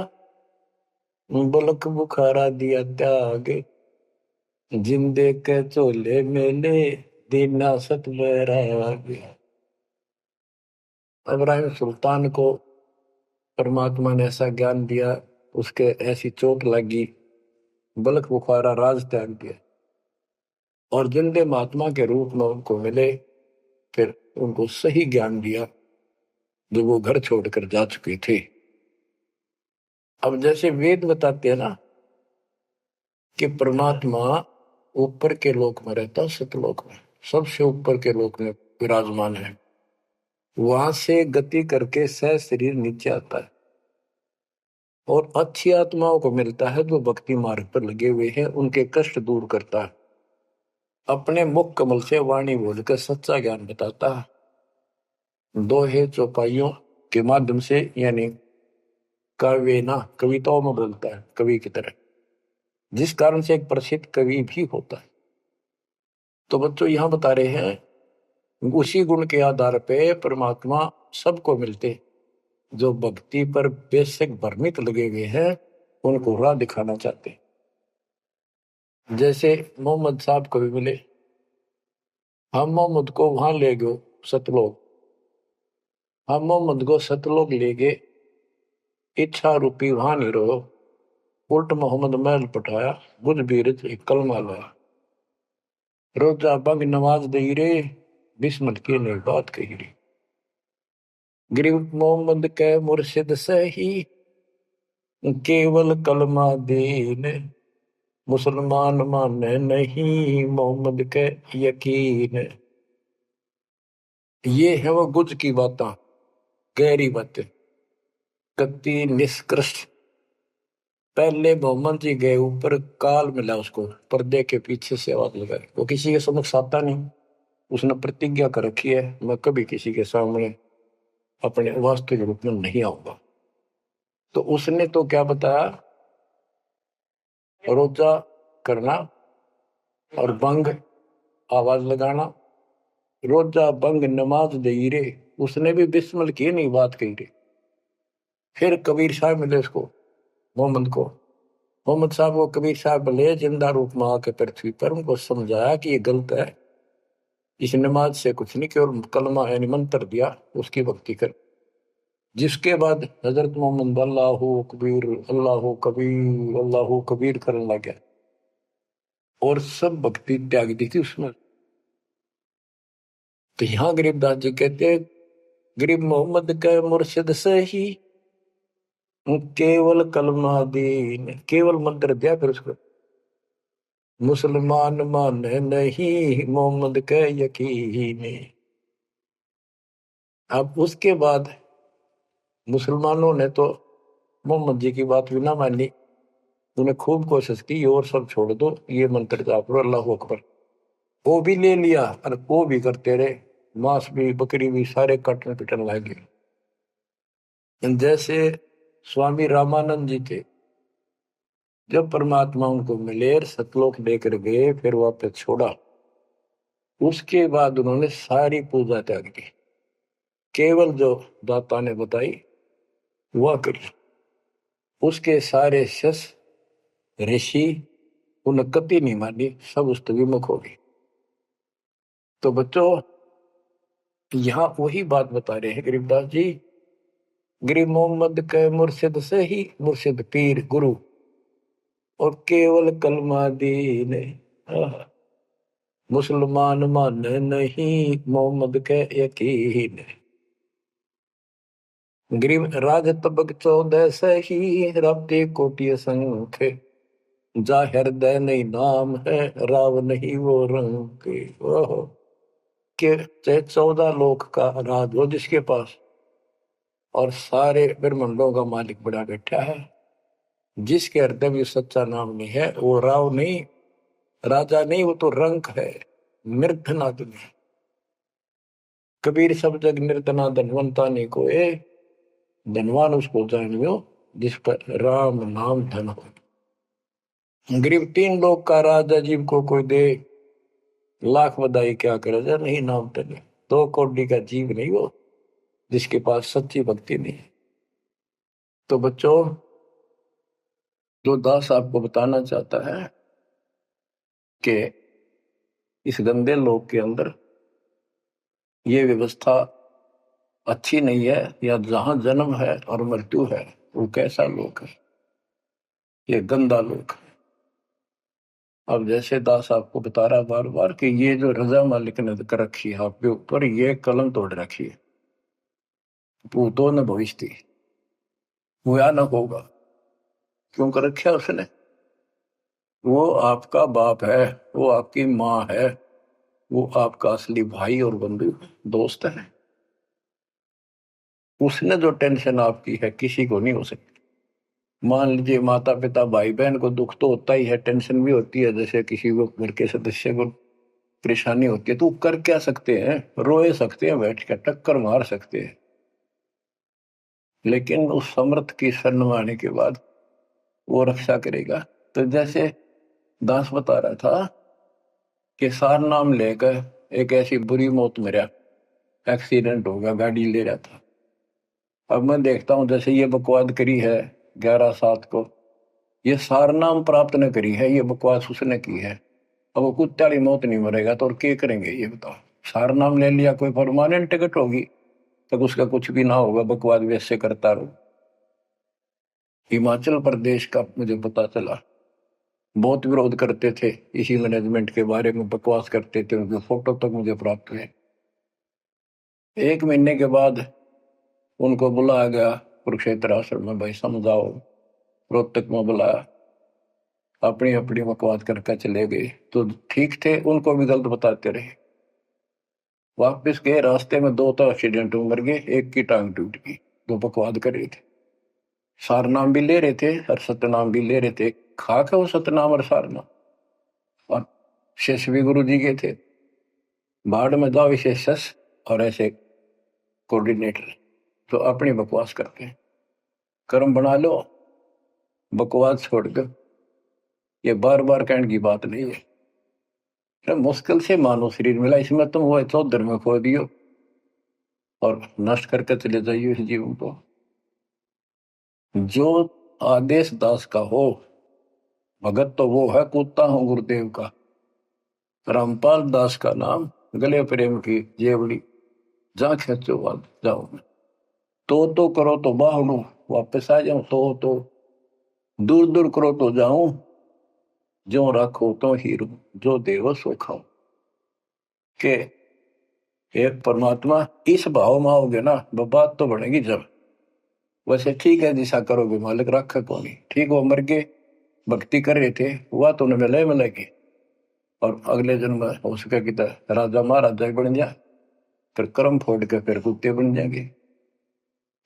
बलक बुखारा दिया त्याग, जिंदे के चोले मेले दीना सत बैराग। इब्राहिम सुल्तान को परमात्मा ने ऐसा ज्ञान दिया, उसके ऐसी चोट लगी, बलक बुखारा राज त्याग दिया, और जिंदे महात्मा के रूप में उनको मिले, फिर उनको सही ज्ञान दिया जो वो घर छोड़कर जा चुके थे। अब जैसे वेद बताते हैं ना कि परमात्मा ऊपर के लोक में रहता, सतलोक में, सबसे ऊपर के लोक में विराजमान है। वहां से गति करके सह शरीर नीचे आता है और अच्छी आत्माओं को मिलता है जो भक्ति मार्ग पर लगे हुए हैं, उनके कष्ट दूर करता है, अपने मुख कमल से वाणी बोलकर सच्चा ज्ञान बताता है, दोहे चौपाइयों के माध्यम से, यानी काव्य ना कविताओं में बोलता है कवि की तरह, जिस कारण से एक प्रसिद्ध कवि भी होता है। तो बच्चों, यहां बता रहे हैं उसी गुण के आधार पे परमात्मा सबको मिलते, जो भक्ति पर बेशक भ्रमित लगे हुए हैं उनको राह दिखाना चाहते। जैसे मोहम्मद साहब को भी मिले, हम मोहम्मद को वहां ले गए सतलोक, हम मोहम्मद को सतलोक ले गए, इच्छा रूपी वहां नहीं रहो, उल्ट मोहम्मद महल पठाया, बुझ बीरज एक कलमा लाया, रोजा बंग नमाज दे रे, बिस्मल की ने बात कही रे। गरीब मोहम्मद के मुर्शिद सही, केवल कलमा दीन, मुसलमान माने नहीं मोहम्मद के यकीन। ये है वो गुज की बातें, गहरी बातें, कति निष्कृष्ट। पहले मोहम्मद जी गए ऊपर, काल मिला उसको, पर्दे के पीछे से आवाज लगाई, वो किसी के समक्ष आता नहीं, उसने प्रतिज्ञा कर रखी है, मैं कभी किसी के सामने अपने वास्तविक रूप में नहीं आऊंगा। तो उसने तो क्या बताया, रोजा करना और बंग आवाज लगाना, रोजा बंग नमाज दे रे, उसने भी बिस्मिल की नहीं बात कही रे। फिर कबीर साहब मिले उसको, मोहम्मद को, मोहम्मद साहब को कबीर साहब बोले जिंदा रूप में आके पृथ्वी पर, उनको समझाया कि ये गलत है, इस नमाज से कुछ नहीं, केवल कलमा यानी मंत्र दिया, उसकी भक्ति कर। जिसके बाद हजरत मोहम्मद अल्लाह कबीर अल्लाह कबीर अल्लाह कबीर करने लग गया और सब भक्ति त्याग दी थी उसमें। तो यहां गरीबदास जी कहते हैं, गरीब मोहम्मद का मुर्शिद सही, केवल कलमा दीन, केवल मंत्र दिया, फिर उसको मुसलमान माने नहीं मोहम्मद के यकीन। अब उसके बाद मुसलमानों ने तो मोहम्मद जी की बात भी ना मानी, उन्हें खूब कोशिश की और सब छोड़ दो, ये मंत्र जाप लो अल्लाह अकबर, वो भी ले लिया और वो भी करते रहे, मांस भी बकरी भी सारे कटने पिटने लगे। जैसे स्वामी रामानंद जी थे, जब परमात्मा उनको मिले सतलोक लेकर गए, फिर वापस छोड़ा, उसके बाद उन्होंने सारी पूजा त्याग दी, केवल जो दाता ने बताई हुआ कर उसके सारे शस ऋषि उन कति नहीं मानी, सब उस विमुख हो गए। तो बच्चों यहाँ वही बात बता रहे हैं गरीबदास जी, गरीब मोहम्मद के मुर्शिद से ही मुर्शिद पीर गुरु और केवल कलमा दीन मुसलमान मान नहीं मोहम्मद के यकीन। गरीब राज तबक 14 से ही रबते कोटि संख जा हृदय नहीं नाम है राव नहीं वो रंग के। ओहो के चाहे 14 लोक का राज हो जिसके पास और सारे ब्रह्मांडों का मालिक बड़ा बैठा है, जिसके हृदय में सच्चा नाम नहीं है वो राव नहीं राजा नहीं, वो तो रंक है, निर्धनाद नहीं। कबीर सब जग निर्धना धनवंता नहीं कोए, धनवान उसको जानियो जिस पर राम नाम धन हो। गरीब 3 लोग का राजा जीव को कोई दे लाख बधाई क्या करे जा नहीं नाम धन। 2 कौड़ी का जीव नहीं वो जिसके पास सच्ची भक्ति नहीं है। तो बच्चों जो दास आपको बताना चाहता है कि इस गंदे लोक के अंदर ये व्यवस्था अच्छी नहीं है, या जहां जन्म है और मृत्यु है वो कैसा लोक है, ये गंदा लोक है। अब जैसे दास आपको बता रहा बार बार कि ये जो रजा मालिक ने कर रखी है आपके ऊपर, ये कलम तोड़ रखी है, भूतों ने भविष्य थी हुआ न होगा। क्यों कर रखा उसने? वो आपका बाप है, वो आपकी माँ है, वो आपका असली भाई और बंधु दोस्त है। उसने जो टेंशन आपकी है किसी को नहीं हो सकती। मान लीजिए माता पिता भाई बहन को दुख तो होता ही है, टेंशन भी होती है, जैसे किसी को घर के सदस्य को परेशानी होती है, तो कर क्या सकते हैं? रोए सकते हैं, बैठ कर टक्कर मार सकते हैं, लेकिन उस समर्थ की शरण में आने के बाद वो रक्षा करेगा। तो जैसे दास बता रहा था कि सार नाम लेकर एक ऐसी बुरी मौत मरा, एक्सीडेंट होगा, गाड़ी ले रहा था। अब मैं देखता हूं जैसे ये बकवाद करी है 11/7 को, ये सार नाम प्राप्त न करी है, ये बकवास उसने की है। अब वो कुत्ते वाली मौत नहीं मरेगा तो और क्या करेंगे ये बताओ? सार नाम ले लिया, कोई परमानेंट टिकट होगी तब उसका कुछ भी ना होगा, बकवाद वैसे करता रहो। हिमाचल प्रदेश का मुझे पता चला, बहुत विरोध करते थे इसी मैनेजमेंट के बारे में, बकवास करते थे, उनके फोटो तक मुझे प्राप्त हुए। 1 महीने के बाद उनको बुलाया गया कुरुक्षेत्र आश्रम में, भाई समझाओ। रोहतक में बुलाया, अपनी अपनी बकवास करके चले गए। तो ठीक थे, उनको भी गलत बताते रहे। वापिस गए, रास्ते में 2 तो एक्सीडेंट में मर गए, एक की टांग टूट गई। जो बकवाद कर रहे थे, सार नाम भी ले रहे थे और सतनाम भी ले रहे थे। खाक है वो सतनाम और सारनाम। और शेष भी गुरु जी के थे, बाढ़ में जाओ विशेष और ऐसे कोऑर्डिनेटर तो अपनी बकवास करते हैं। कर्म बना लो, बकवास छोड़कर। ये बार बार कहने की बात नहीं है, तो मुश्किल से मानो शरीर मिला, इसमें तुम वो चौधर में खो दियो और नष्ट करके चले जाइए इस जीवन को। जो आदेश दास का हो भगत तो वो है, कूदता हूं गुरुदेव का। रामपाल दास का नाम, गले प्रेम की जेवड़ी, जा खेचो बाद जाओ। तो करो तो बाहू वापस आ जाऊं, तो दूर दूर करो तो जाऊं, जो रखो तो हीरो, जो देवो सो खाओ। के एक परमात्मा इस भाव में आओगे ना, बात तो बढ़ेगी जब। वैसे ठीक है दिशा करोगे, मालिक रखा को नहीं ठीक। वो मर गए, भक्ति कर रहे थे, हुआ तो उन्हें मिलेगी, और अगले जन्म हो सके कि राजा महाराजा बन जाए, फिर कर्म फोड़ के फिर कुत्ते बन जाएंगे।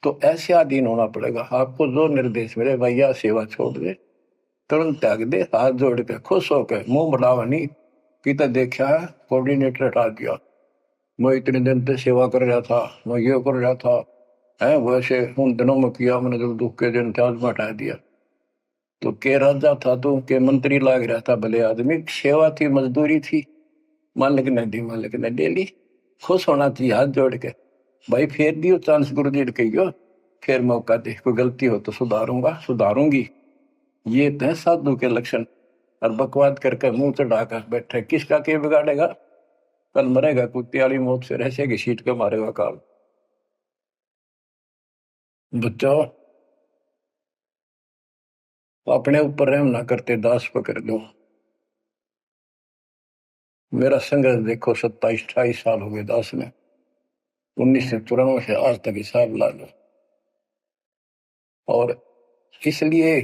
तो ऐसे अधीन होना पड़ेगा आपको। जो निर्देश मिले भैया सेवा छोड़ दे, तुरंत त्याग दे, हाथ जोड़ के खुश होकर, मुंह बढ़ावा नहीं कि देखा है कोऑर्डिनेटर हटा दिया, मैं इतने दिन से सेवा कर रहा था, मैं ये कर रहा था है, वैसे उन दिनों में किया मैंने, जब दुख के दिन थे आज में हटा दिया। तो के राजा था तो के मंत्री लाग रहा था, भले आदमी, सेवा थी, मजदूरी थी, मालिक ने दी, मालिक ने ले ली। खुश होना चाहिए हाथ जोड़ के, भाई फेर दियो चांस गुरु जी कहियो फिर मौका दे, कोई गलती हो तो सुधारूंगा, सुधारूंगी। ये तो है साधु के लक्षण। और बकवाद करके मुंह चढ़ाकर बैठे, किसका के बिगाड़ेगा? कल मरेगा कुत्ते वाली मौत से, ऐसे की सीट के मारेगा काल। बच्चों, अपने ऊपर रहम ना करते दास पकड़ दो। मेरा संघर्ष देखो, 27-28 साल हो गए दास में, 1994 से आज तक हिसाब ला लो। और इसलिए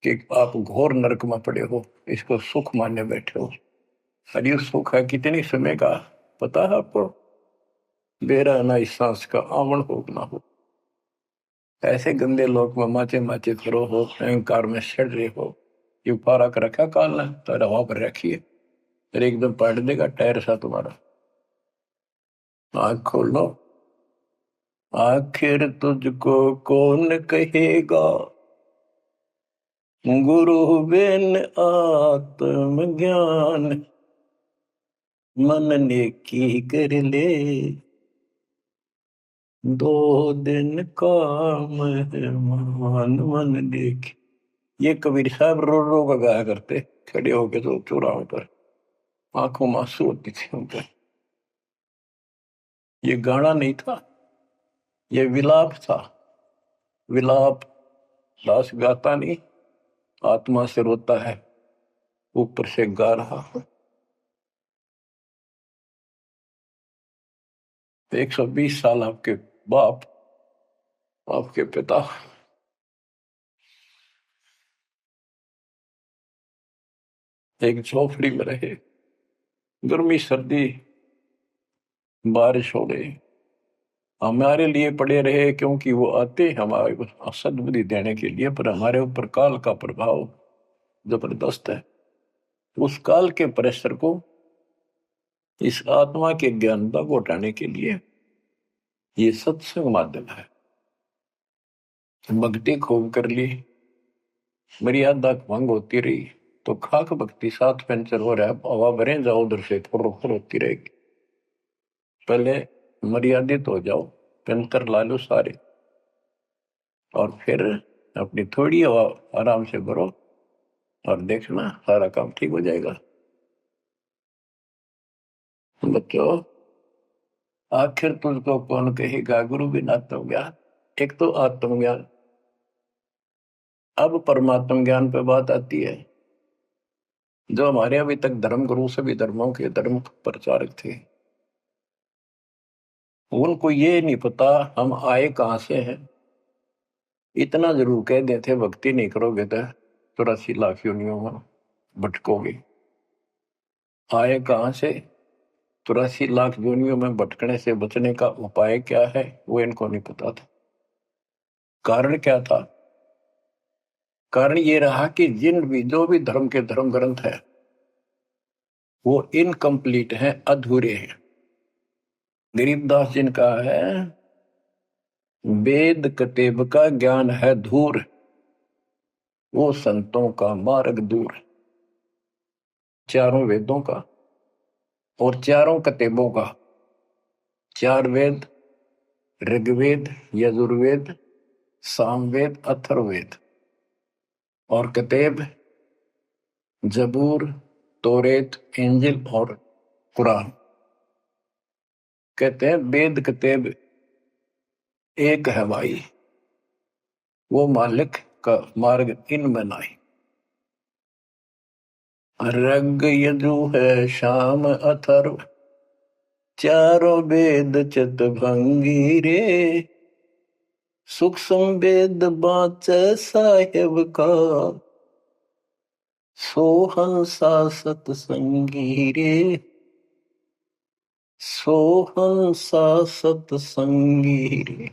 कि आप घोर नरक में पड़े हो, इसको सुख मानने बैठे हो। अरे सुख है कितनी समय का पता है आपको? बेरा ना इस सांस का आवण हो ना हो। ऐसे गंदे लोग में माचे माचे करो हो, अहंकार में सड़ रहे हो। ये पारा कर रखा काल ने तो हवा पर रखिए, फिर एकदम पलट देगा टायर सा तुम्हारा। आँख खोलो, आखिर तुझको कौन कहेगा, गुरु बिन आत्म ज्ञान, मन ने की कर ले, 2 दिन काम है मान, मन ने की। ये कबीर साहब रो रो कर गाया करते, खड़े होके तो चौराहे पर, आंखों में आंसू होती थी उनके। ये गाना नहीं था, ये विलाप था। विलाप दास गाता नहीं, आत्मा से रोता है, ऊपर से गा रहा है। 120 साल आपके बाप, आपके पिता एक झोपड़ी में रहे, गर्मी सर्दी बारिश हो गई, हमारे लिए पड़े रहे, क्योंकि वो आते हमारे सद्बुद्धि देने के लिए, पर हमारे ऊपर काल का प्रभाव जबरदस्त है। उस काल के प्रेशर को इस आत्मा के ज्ञानता को हटाने के लिए ये सत्संग माध्यम है। भक्ति खूब कर ली, मर्यादा भंग होती रही तो खाक भक्ति साथ पंचर हो रहा है, हवा भरे जाओ उधर से फुर होती रहेगी। पहले मर्यादित हो जाओ, पंचर ला लो सारे, और फिर अपनी थोड़ी हवा आराम से भरो, और देखना सारा काम ठीक हो जाएगा। बच्चों, आखिर तुझको कौन कहेगा, गुरु बिन आत्मज्ञान। एक तो आत्मज्ञान, अब परमात्म ज्ञान पे बात आती है। जो हमारे अभी तक धर्म गुरु सभी धर्मों के धर्म प्रचारक थे, उनको ये नहीं पता हम आए कहां से हैं। इतना जरूर कह देते, भक्ति नहीं करोगे तो 84 लाख योनियों में भटकोगे। आए कहां से, 84 लाख योनियों में भटकने से बचने का उपाय क्या है, वो इनको नहीं पता था। कारण क्या था? कारण ये रहा कि जो भी धर्म के धर्म ग्रंथ है वो इनकम्प्लीट हैं, अधूरे हैं। गरीबदास जिनका है, वेद कतेब का ज्ञान है धूर, वो संतों का मार्ग दूर। चारों वेदों का और चारों कतेबों का, 4 वेद, ऋग्वेद, यजुर्वेद, सामवेद, अथर्ववेद, और कतेब जबूर, तोरेत, इंजिल और कुरान। कहते हैं वेद कतेब एक है भाई, वो मालिक का मार्ग इनमें नहीं। ऋग यजु है शाम अथर्व, चारों वेद चित भंगी रे, सूक्ष्म वेद बाँचे साहेब का, सोहंसा सतसंगी रे, सोहंसा सतसंगी रे।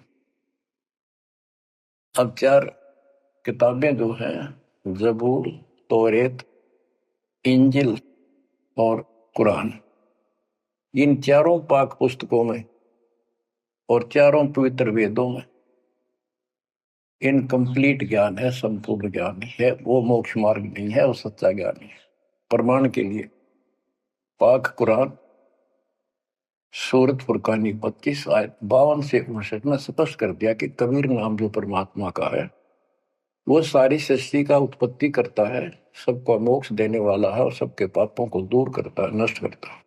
अब 4 किताबें जो हैं, जबूर, तौरेत, इंजिल और कुरान, इन चारों पाक पुस्तकों में और चारों पवित्र वेदों में इनकम्प्लीट ज्ञान है, संपूर्ण ज्ञान है। वो मोक्ष मार्ग नहीं है, वो सच्चा ज्ञान है। प्रमाण के लिए पाक कुरान सूरत फुरकानी 25 आयत 52 से 59 में स्पष्ट कर दिया कि कबीर नाम जो परमात्मा का है वो सारी सृष्टि का उत्पत्ति करता है, सबको मोक्ष देने वाला है और सबके पापों को दूर करता है, नष्ट करता है।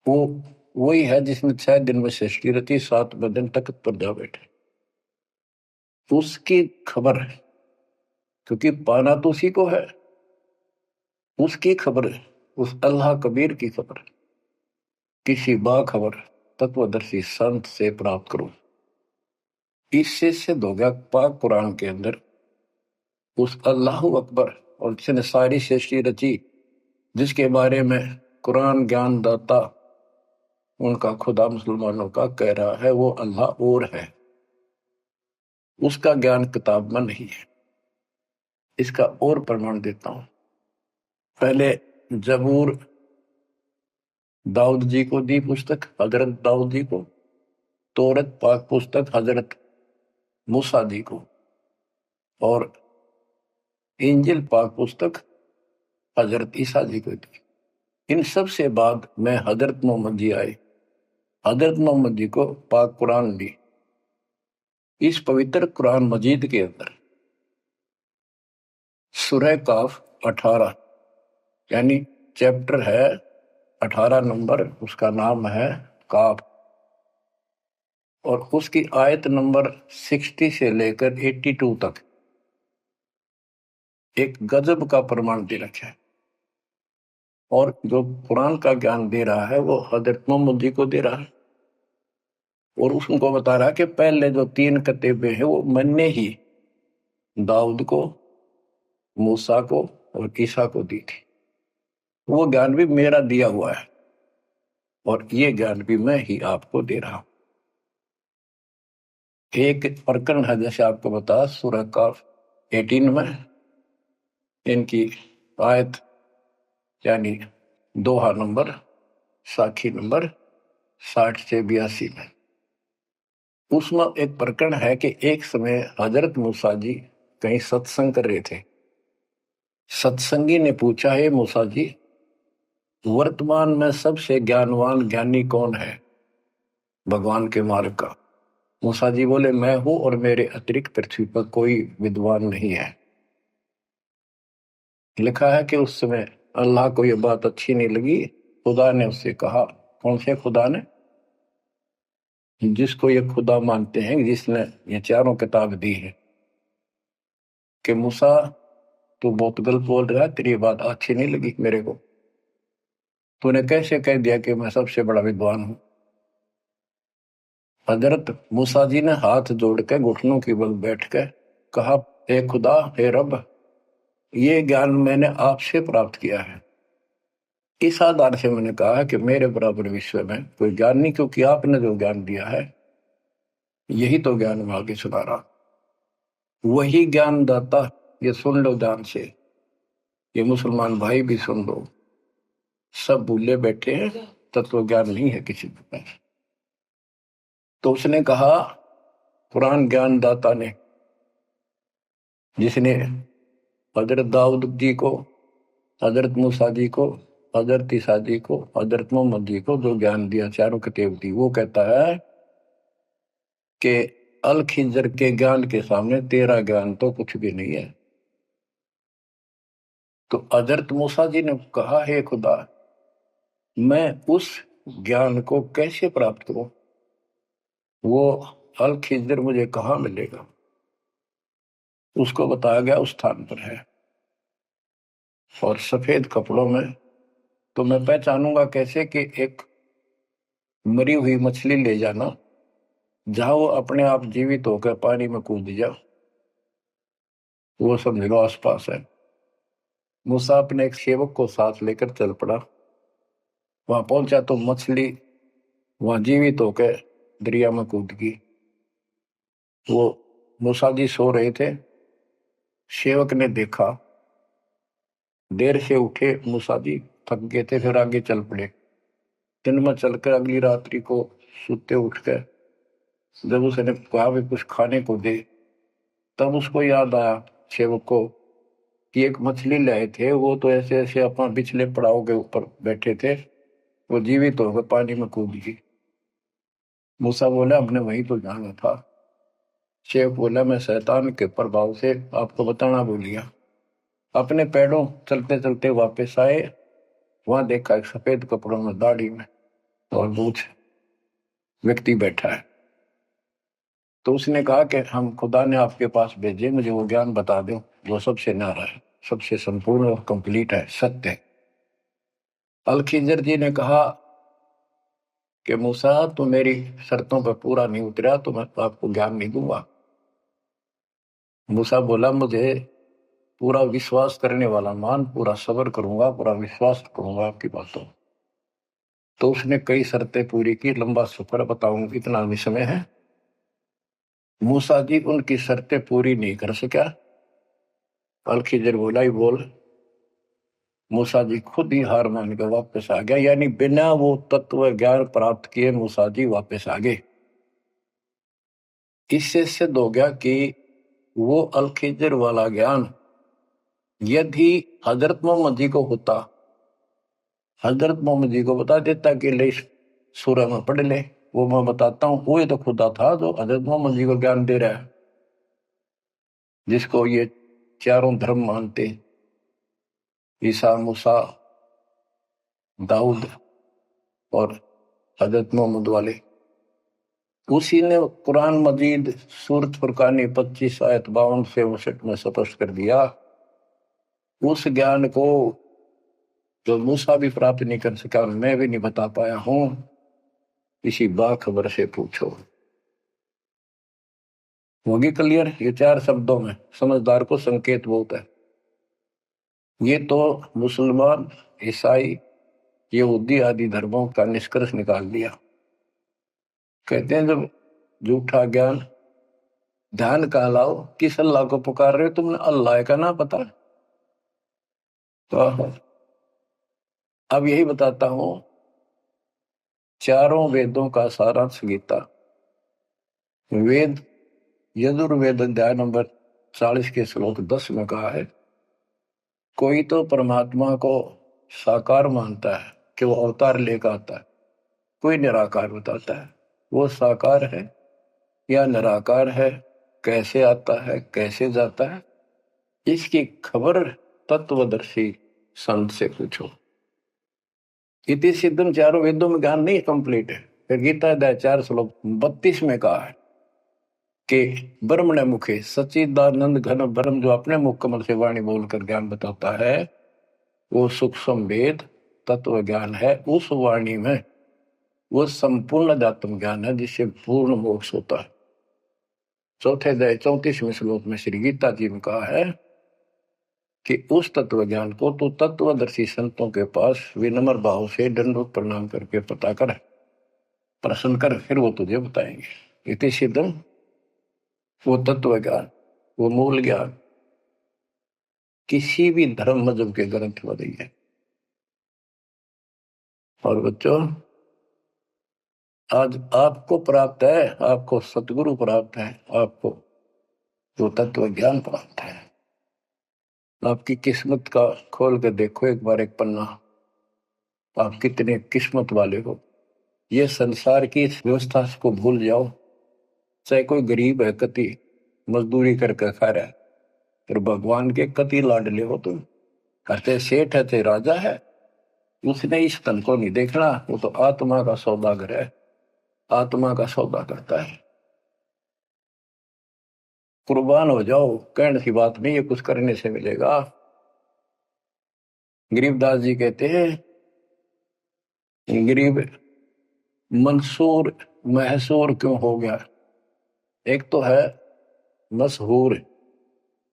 वो वही है जिसने 6 दिन में सृष्टि रची, 7वें दिन तख्त पर जा बैठे। उसकी खबर है, क्योंकि पाना तो उसी को है। उसकी खबर है, उस अल्लाह कबीर की खबर है। किसी बाखबर तत्वदर्शी संत से प्राप्त करो। इससे सिद्ध हो गया पाक कुरान के अंदर उस अल्लाह अकबर और जिसने सारी सृष्टि रची, जिसके बारे में कुरान ज्ञान दाता उनका खुदा मुसलमानों का कह रहा है वो अल्लाह और है, उसका ज्ञान किताब में नहीं है। इसका और प्रमाण देता हूं। पहले जबूर दाऊद जी को दी पुस्तक, हजरत दाऊद जी को। तौरत पाक पुस्तक हजरत मूसा जी को। और इंजिल पाक पुस्तक हजरत ईसा जी को दी। इन सब से बाद में हजरत मोहम्मद जी आए। हजरत मोहम्मद जी को पाक कुरान दी। इस पवित्र कुरान मजीद के अंदर सूरह काफ 18 यानी चैप्टर है 18 नंबर, उसका नाम है काफ। और उसकी आयत नंबर 60 से लेकर 82 तक एक गजब का प्रमाण दे रखा है। और जो कुरान का ज्ञान दे रहा है वो हजरत मोहम्मद जी को दे रहा है। और उसको बता रहा है कि पहले जो 3 किताबें हैं वो मैंने ही दाऊद को, मूसा को और ईसा को दी थी। वो ज्ञान भी मेरा दिया हुआ है और ये ज्ञान भी मैं ही आपको दे रहा हूं। एक प्रकरण है, जैसे आपको बता, सूरह काफ 18 में इनकी आयत यानी दोहा नंबर साखी नंबर 60 से 82 में उसमें एक प्रकरण है कि एक समय हजरत मूसा जी कहीं सत्संग कर रहे थे। सत्संगी ने पूछा, है मूसा जी, वर्तमान में सबसे ज्ञानवान ज्ञानी कौन है भगवान के मार्ग का? मूसा जी बोले, मैं हूं और मेरे अतिरिक्त पृथ्वी पर कोई विद्वान नहीं है। लिखा है कि उस समय अल्लाह को यह बात अच्छी नहीं लगी। खुदा ने उससे कहा, कौन से खुदा ने? जिसको ये खुदा मानते हैं, जिसने ये चारों किताब दी है, कि मूसा तू बहुत गलत बोल रहा है, तेरी बात अच्छी नहीं लगी मेरे को। तूने कैसे कह दिया कि मैं सबसे बड़ा विद्वान हूं? हजरत मूसा जी ने हाथ जोड़ के घुटनों की बल बैठ के कहा, हे खुदा, हे रब, ये ज्ञान मैंने आपसे प्राप्त किया है। इस आधार से मैंने कहा कि मेरे बराबर विश्व में कोई ज्ञान नहीं, क्योंकि आपने जो ज्ञान दिया है यही तो ज्ञान मैं आगे सुना रहा। वही ज्ञान दाता, ये सुन लो ध्यान से, ये मुसलमान भाई भी सुन लो, सब भूले बैठे हैं, तत्व ज्ञान नहीं है किसी के पास। तो उसने कहा, कुरान ज्ञान दाता ने, जिसने हजरत दाऊद जी को, हजरत मूसा जी को, हजरत ईसा जी को, हजरत मोहम्मद जी को जो ज्ञान दिया, चारों किताब दी, वो कहता है कि अल खिजर के ज्ञान के सामने तेरा ज्ञान तो कुछ भी नहीं है। तो हजरत मूसा जी ने कहा, हे खुदा, मैं उस ज्ञान को कैसे प्राप्त करूं? वो अल खिजर मुझे कहाँ मिलेगा? उसको बताया गया उस स्थान पर है। और सफेद कपड़ों में तो मैं पहचानूंगा कैसे कि एक मरी हुई मछली ले जाना, जहां वो अपने आप जीवित होकर पानी में कूद जाओ, वो समझ लो आसपास है। मूसा अपने एक सेवक को साथ लेकर चल पड़ा। वहां पहुंचा तो मछली वहां जीवित होकर दरिया में कूद गई। वो मूसा जी सो रहे थे। सेवक ने देखा, देर से उठे मूसा जी, थक गए थे, फिर आगे चल पड़े। दिन में चलकर अगली रात्रि को सुते उठकर जब उसने कहा भी कुछ खाने को दे, तब उसको याद आया सेवक को कि एक मछली लाए थे, वो तो ऐसे ऐसे अपना पिछले पड़ाव के ऊपर बैठे थे, वो जीवित होकर पानी में कूद गई। मूसा बोला हमने वहीं तो जाना था। शेख बोला मैं शैतान के प्रभाव से आपको बताना भूल गया। अपने पैरों चलते चलते वापस आए, वहां देखा एक सफेद कपड़ों में, दाढ़ी में और मूछ व्यक्ति बैठा है। तो उसने कहा कि हम खुदा ने आपके पास भेजे, मुझे वो ज्ञान बता दो जो सबसे न्यारा है, सबसे संपूर्ण और कंप्लीट है, सत्य है। अल खिजर जी ने कहा कि मूसा तो मेरी शर्तों पर पूरा नहीं उतरा तो मैं तो आपको ज्ञान नहीं दूंगा। मूसा बोला मुझे पूरा विश्वास करने वाला मान, पूरा सब्र करूंगा, पूरा विश्वास करूंगा आपकी बातों। तो उसने कई शर्तें पूरी की, लंबा सफर बताऊं इतना भी समय है। मूसा जी उनकी शर्तें पूरी नहीं कर सका। अल खिजर बोला ही बोल। मूसा जी खुद ही हार मान के वापस आ गया, यानी बिना वो तत्व ज्ञान प्राप्त किए मूसा जी वापस आ गए। इससे सिद्ध हो गया कि वो अल खिजर वाला ज्ञान यदि हजरत मोहम्मद जी को होता, हजरत मोहम्मद जी को बता देता कि ले सूरह में पढ़ ले, वो मैं बताता हूँ, वो तो खुदा था जो हजरत मोहम्मद जी को ज्ञान दे रहा है, जिसको ये चारों धर्म मानते, ईसा, मूसा, दाऊद और हजरत मोहम्मद वाले। उसी ने कुरान मजीद सूरत फुरकानी 25 आयत 52 से 59 में स्पष्ट कर दिया। उस ज्ञान को जो मूसा भी प्राप्त नहीं कर सका, मैं भी नहीं बता पाया हूं, इसी बाखबर से पूछो। होगी क्लियर? ये 4 शब्दों में समझदार को संकेत बहुत है। ये तो मुसलमान, ईसाई, यहूदी आदि धर्मों का निष्कर्ष निकाल दिया। कहते हैं जब झूठा ज्ञान, ध्यान का लाओ, किस अल्लाह को पुकार रहे हो तुमने? अल्लाह का ना पता? तो अब यही बताता हूं, चारों वेदों का सारांश गीता। वेद यजुर्वेद अध्याय नंबर 40 के श्लोक 10 में कहा है, कोई तो परमात्मा को साकार मानता है कि वो अवतार लेकर आता है, कोई निराकार बताता है। वो साकार है या निराकार है, कैसे आता है, कैसे जाता है, इसकी खबर तत्वदर्शी संत से पूछो। इति सिद्धम, चारों वेदों में ज्ञान नहीं कंप्लीट है। फिर गीता अध्याय 4 श्लोक 32 में कहा है कि ब्रह्म ने मुखे सच्चिदानंद घन ब्रह्म, जो अपने मुख कमल से वाणी बोलकर ज्ञान बताता है, वो सूक्ष्म वेद तत्व ज्ञान है। उस वाणी में वो संपूर्ण अध्यात्म ज्ञान है जिससे पूर्ण मोक्ष होता है। चौथे अध्याय 34वें श्लोक में श्री गीता जी ने कहा है कि उस तत्व ज्ञान को तो तत्वदर्शी संतों के पास विनम्र भाव से दंडवत प्रणाम करके पता कर, प्रश्न कर, फिर वो तुझे बताएंगे। इति सिद्धम, वो तत्व ज्ञान, वो मूल ज्ञान किसी भी धर्म मजहब के ग्रंथ में नहीं है। और बच्चों, आज आपको प्राप्त है, आपको सतगुरु प्राप्त है, आपको जो तत्व ज्ञान प्राप्त है। आपकी किस्मत का खोल के देखो एक बार एक पन्ना, आप कितने किस्मत वाले हो। ये संसार की इस व्यवस्था को भूल जाओ। चाहे कोई गरीब है, कति मजदूरी करके खा रहा है, फिर भगवान के कति लाडले हो तुम। कहते सेठ है ते राजा है, उसने इस तन को नहीं देखना, वो तो आत्मा का सौदागर है, आत्मा का सौदा करता है। कुर्बान हो जाओ, कहने की बात नहीं, ये कुछ करने से मिलेगा। गरीबदास जी कहते हैं, गरीब मंसूर महसूर क्यों हो गया? एक तो है मशहूर,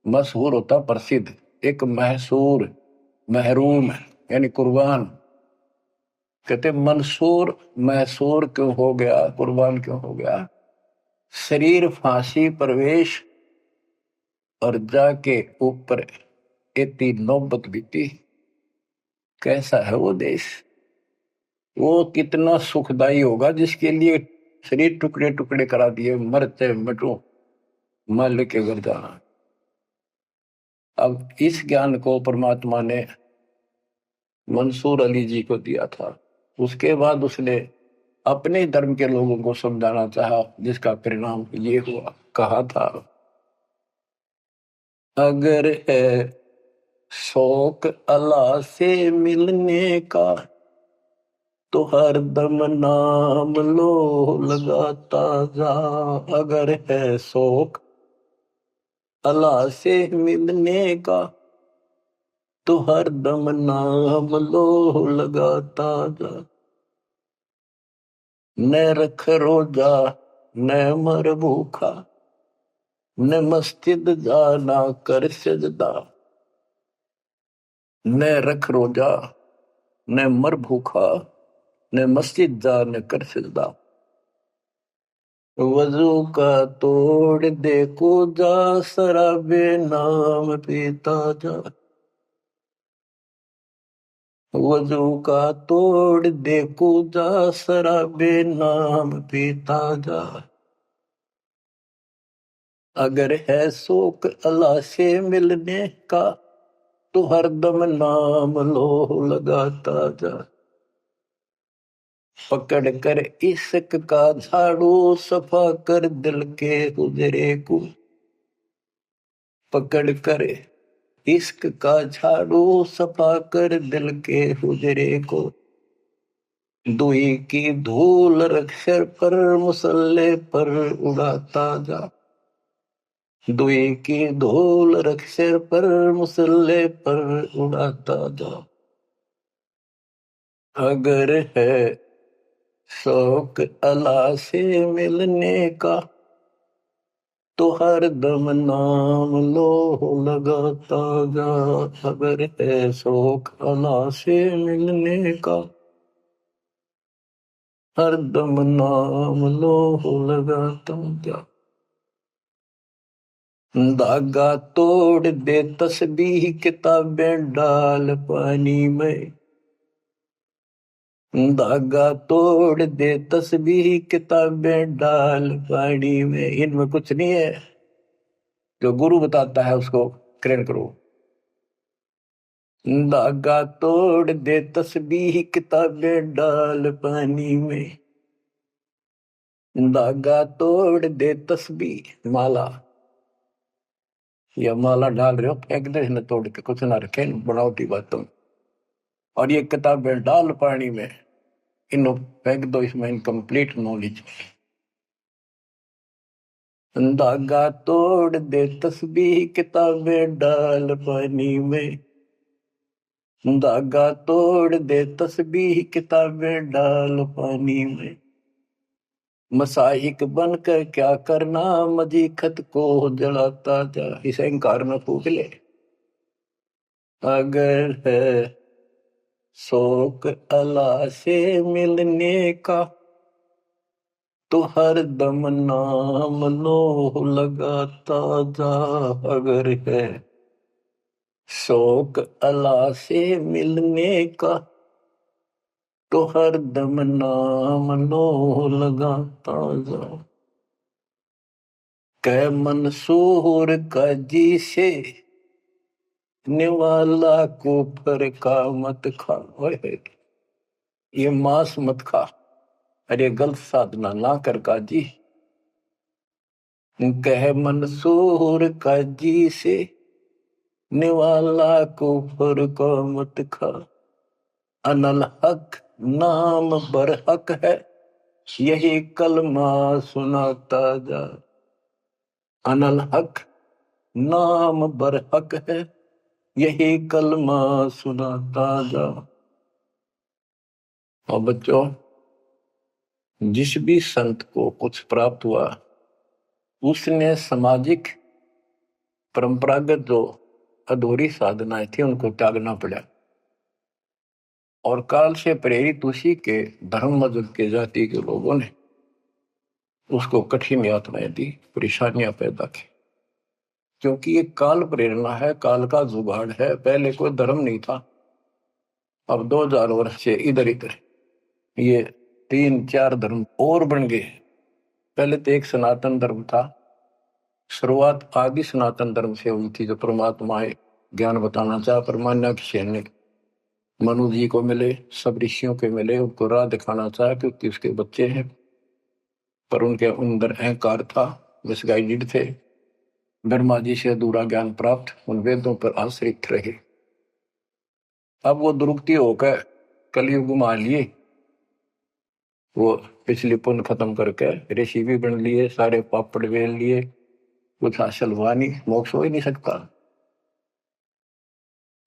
मशहूर होता प्रसिद्ध, एक महसूर महरूम यानी कुर्बान। कहते मंसूर महसूर क्यों हो गया, कुर्बान क्यों हो गया? शरीर फांसी प्रवेश और जाके ऊपर इतनी नौबत बीती। कैसा है वो देश? वो कितना सुखदाई होगा जिसके लिए शरीर टुकड़े टुकड़े करा दिए, मरते मटो मल के घर जाना। अब इस ज्ञान को परमात्मा ने मंसूर अली जी को दिया था। उसके बाद उसने अपने धर्म के लोगों को समझाना चाहा, जिसका परिणाम ये हुआ। कहा था, अगर है शौक अल्लाह से मिलने का तो हर दम नाम लो लगाता जा। अगर है शौक अल्लाह से मिलने का तो हर दम नाम लो लगाता जा। न रख रोजा न मर भूखा, न मस्जिद जाना कर सजदा। न रख रोजा न मर भूखा, न मस्जिद जा न कर सजदा। वजू का तोड़ दे को जा, शराबे नाम पीता जा। वजू का तोड़ दे को जा, शराबे नाम पीता जा। अगर है शौक अल्लाह से मिलने का तो हरदम नाम लो लगाता जा। पकड़ कर इश्क का झाड़ू, सफा कर दिल के हुजरे को। पकड़ कर इश्क का झाड़ू, सफा कर दिल के हुजरे को। दुई की धूल रख सिर पर, मुसल्ले पर उड़ाता जा। दुई की धूल रख सिर पर, मुसल्ले पर उड़ाता जा। अगर है शौक अल्लाह से मिलने का तो हर दम नाम लो लगाता जा। अगर है शौक अल्लाह से मिलने का हर दम नाम लो लगाता जा। धागा तोड़ दे तस्बीह, किताबें डाल पानी में। धागा तोड़ दे तस्बीह, किताबें डाल पानी में। इनमें कुछ नहीं है, जो गुरु बताता है उसको ग्रहण करो। धागा तोड़ दे तस्बीह, किताबें डाल पानी में। धागा तोड़ दे तस्बीह, माला या माला डाल रहे हो, फेंक दे न तोड़ के, कुछ ना रखे बनावटी बातों। और ये किताबें डाल पानी में, इनको फेंक दो, इसमें इनकम्प्लीट नॉलेज। धागा तोड़ दे तस्बीह, किताबें डाल पानी में। धागा तोड़ दे तस्बीह, किताबें डाल पानी में। मसाइक बनकर क्या करना, मजी खत को जलाता जा। इसे अहंकार में फूक ले। अगर है शौक अल्लाह से मिलने का तो हर दम नाम लो लगाता जा। अगर है शौक अल्लाह से मिलने का तो हर दम नाम लो लगाता जा। कै मंसूर का जी से निवाला को पर का मत खा। ये मांस मत खा, अरे गलत साधना ना कर काजी। कह मंसूर का जी से निवाला को पर का मत खा। अनल हक नाम बर हक है, यही कलमा सुनाता जा। अनल हक नाम बर हक है, यही कलमा सुनाता जा। और बच्चों, जिस भी संत को कुछ प्राप्त हुआ उसने सामाजिक परंपरागत जो अधूरी साधनाएं थी उनको त्यागना पड़ा। और काल से प्रेरित उसी के धर्म मजहब के जाति के लोगों ने उसको कठिन यातनाएं दी, परेशानियां पैदा की। क्योंकि ये काल प्रेरणा है, काल का जुगाड़ है। पहले कोई धर्म नहीं था, अब 2000 वर्ष से इधर इधर ये 3-4 धर्म और बन गए। पहले तो एक सनातन धर्म था, शुरुआत आदि सनातन धर्म से हुई थी, जो परमात्मा ज्ञान बताना चाहा परमान्या ने। मनु जी को मिले, सब ऋषियों के मिले, उनको राह दिखाना चाहा क्योंकि उसके बच्चे हैं, पर उनके अंदर अहंकार था, मिसगाइडेड थे। ब्रह्मा जी से अधूरा ज्ञान प्राप्त, उन वेदों पर आश्रित रहे। अब वो दुरुक्ति होकर कलयुग में आ लिए, वो पिछली पुण्य खत्म करके ऋषि भी बन लिए, सारे पापड़ बेल लिए, कुछ हासिल हुआ नहीं, मोक्ष हो ही नहीं सकता।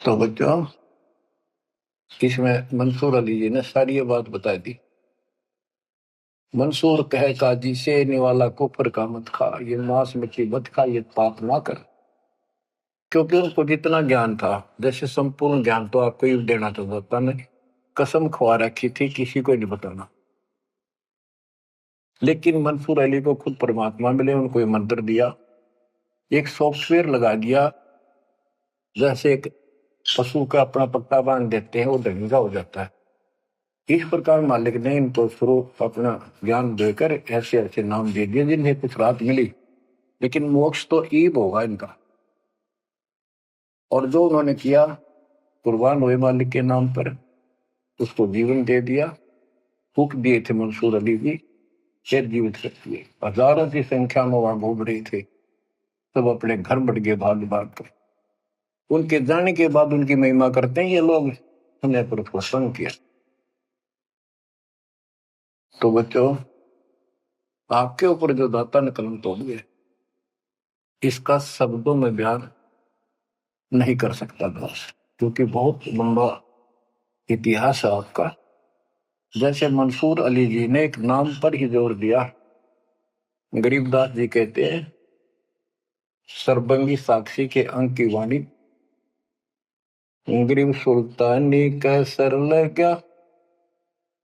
तो बच्चों, इसमें मंसूर अली जी ने सारी ये बात बता दी। मंसूर कहे काजी से निवाला कुफर का मत खा, ये मांस मच्छी मत खा, ये पाप ना कर। क्योंकि उनको जितना ज्ञान था, जैसे संपूर्ण ज्ञान तो आपको ही देना चाहता नहीं, कसम खवा रखी थी किसी को नहीं बताना। लेकिन मंसूर अली को खुद परमात्मा मिले, उनको ये मंत्र दिया, एक सॉफ्टवेयर लगा दिया, जैसे एक पशु का अपना पट्टा बांध देते हैं, वो ढंगा हो जाता है। इस प्रकार मालिक ने इनको शुरू अपना ज्ञान देकर ऐसे ऐसे नाम दे दिए जिन्हें कुछ राहत मिली, लेकिन मोक्ष तो ईब होगा इनका। और जो उन्होंने किया, कुर्बान हुए मालिक के नाम पर, उसको जीवन दे दिया। फूक दिए थे मंसूर अली जी, फिर जीवित कर दिए। हजारों की संख्या में वहां घूम रहे थे, सब अपने घर बढ़ गए भाग भाग कर। उनके जाने के बाद उनकी महिमा करते हैं ये लोग, हमने पर उसको संग किया। तो बच्चों, आपके ऊपर जो दाता ने कलम तोड़ दिया, इसका शब्दों में बयान नहीं कर सकता दास, क्योंकि बहुत लंबा इतिहास है आपका। जैसे मंसूर अली जी ने एक नाम पर ही जोर दिया। गरीबदास जी कहते हैं, सरबंगी साक्षी के अंक की वाणी, गरीब सुल्तानी का सर लगा,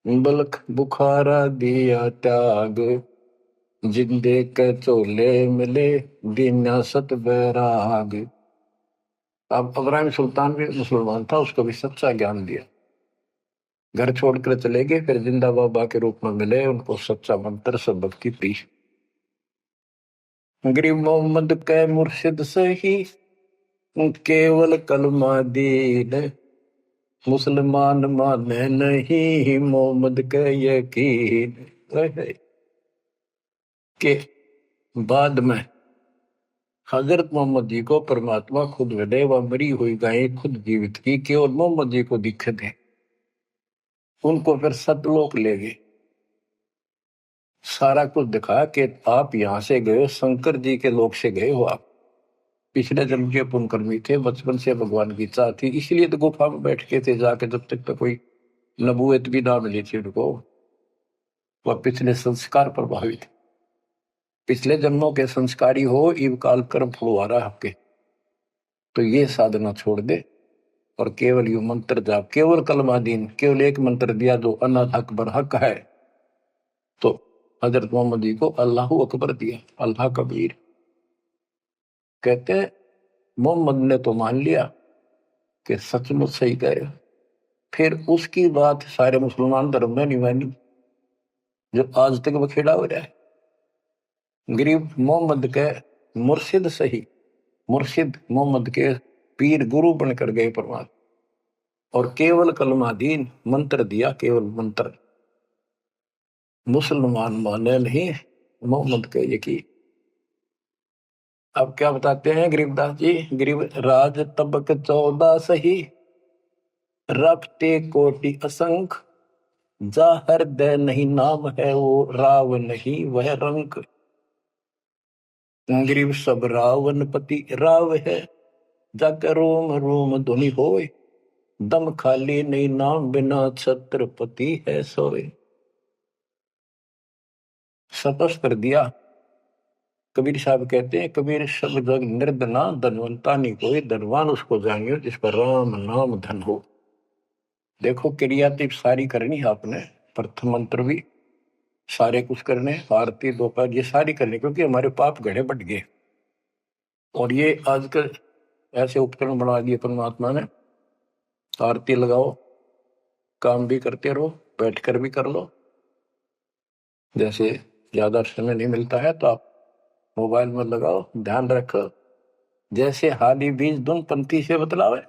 बलख बुखारा दिया त्याग, जिंदे के चोले मिले दीना सत बैराग। अब इब्राहिम सुल्तान भी मुसलमान था, उसको भी सच्चा ज्ञान दिया, घर छोड़कर चले गए, फिर जिंदा बाबा के रूप में मिले, उनको सच्चा मंत्र सबक की प्री। गरीब मोहम्मद के मुर्शिद सही, केवल कलमा दीन, मुसलमान माने नहीं मोहम्मद के यकीन। के बाद में हजरत मोहम्मद जी को परमात्मा खुद मिले, वह मरी हुई गायें खुद जीवित की, केवल मोहम्मद जी को दिखे थे। उनको फिर सतलोक ले गए, सारा कुछ दिखाया कि आप यहां से गए, शंकर जी के लोक से गए हो आप, पिछले जन्म के पुण्यकर्मी थे, बचपन से भगवान की चाह थी, इसलिए तो गुफा में बैठ के थे जाके, जब तक तो कोई नबूवत भी ना मिली थी उनको। वह पिछले संस्कार प्रभावित, पिछले जन्मों के संस्कारी हो, इव काल कर्म फुलवारा आपके, तो ये साधना छोड़ दे और केवल यू मंत्र जाप, केवल कलमा दीन, केवल एक मंत्र दिया जो अनाथ अकबर हक है। तो हजरत मोहम्मद जी को अल्लाह अकबर दिया, अल्लाह कबीर। कहते हैं मोहम्मद ने तो मान लिया कि सचमुच सही कहे, फिर उसकी बात सारे मुसलमान धर्म में नहीं मानी, जो आज तक बखेड़ा हो रहा है। गरीब मोहम्मद के मुर्शिद सही, मुर्शिद मोहम्मद के पीर गुरु बनकर गए परमात्मा, और केवल कलमा दीन मंत्र दिया, केवल मंत्र, मुसलमान माने नहीं मोहम्मद के यकीन। अब क्या बताते हैं गरीबदास जी, गरीब राज तबक 14 सही, रखते कोटि असंख, जा हृदय नहीं नाम है वो राव नहीं वह रंक। गरीब सब रावण पति राव है, जाकर रोम रोम धुनि होए, दम खाली नहीं नाम बिना छत्रपति है सोए। सतस कर दिया। कबीर साहब कहते हैं, कबीर सब जग निर्धना, धनवंता नहीं कोई, धनवान उसको जानियो जिस पर राम नाम धन हो। देखो क्रियातिप सारी करनी है आपने, प्रथम मंत्र भी सारे कुछ करने, आरती दोपहर ये सारी करनी, क्योंकि हमारे पाप घड़े बढ़ गए। और ये आजकल ऐसे उपकरण बना दिए परमात्मा ने, आरती लगाओ, काम भी करते रहो, बैठकर भी कर लो। जैसे ज्यादा समय नहीं मिलता है तो आप मोबाइल में लगाओ, ध्यान रखो, जैसे हाली बीज धुन पंक्ति से बतलावे,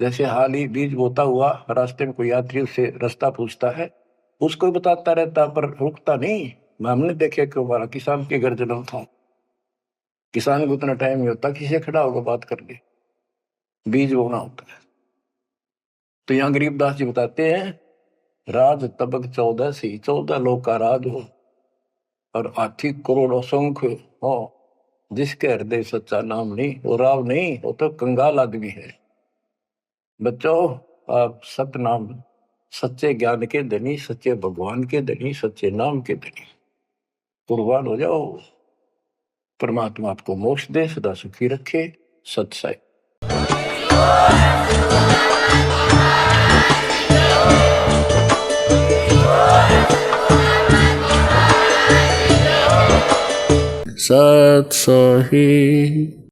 जैसे हाल ही बीज बोता हुआ रास्ते में कोई यात्री उससे रास्ता पूछता है, उसको बताता रहता पर रुकता नहीं। हमने देखे कि हमारा किसान के घर जन्म था, किसान को उतना टाइम नहीं होता किसी खड़ा होगा बात करके, बीज बोना होता है। तो यहाँ गरीबदास जी बताते हैं, राज तबक 14 सी, 14 लोग का राज हो और हाथी करोड़ों संख्य हो, जिसके हृदय सच्चा नाम नहीं, वो राव नहीं, वो तो कंगाल आदमी है। बच्चों, आप सतनाम, सच्चे ज्ञान के धनी, सच्चे भगवान के धनी, सच्चे नाम के धनी कुर्बान हो जाओ। परमात्मा आपको मोक्ष दे, सदा सुखी रखे। सत्संग। सत्सही।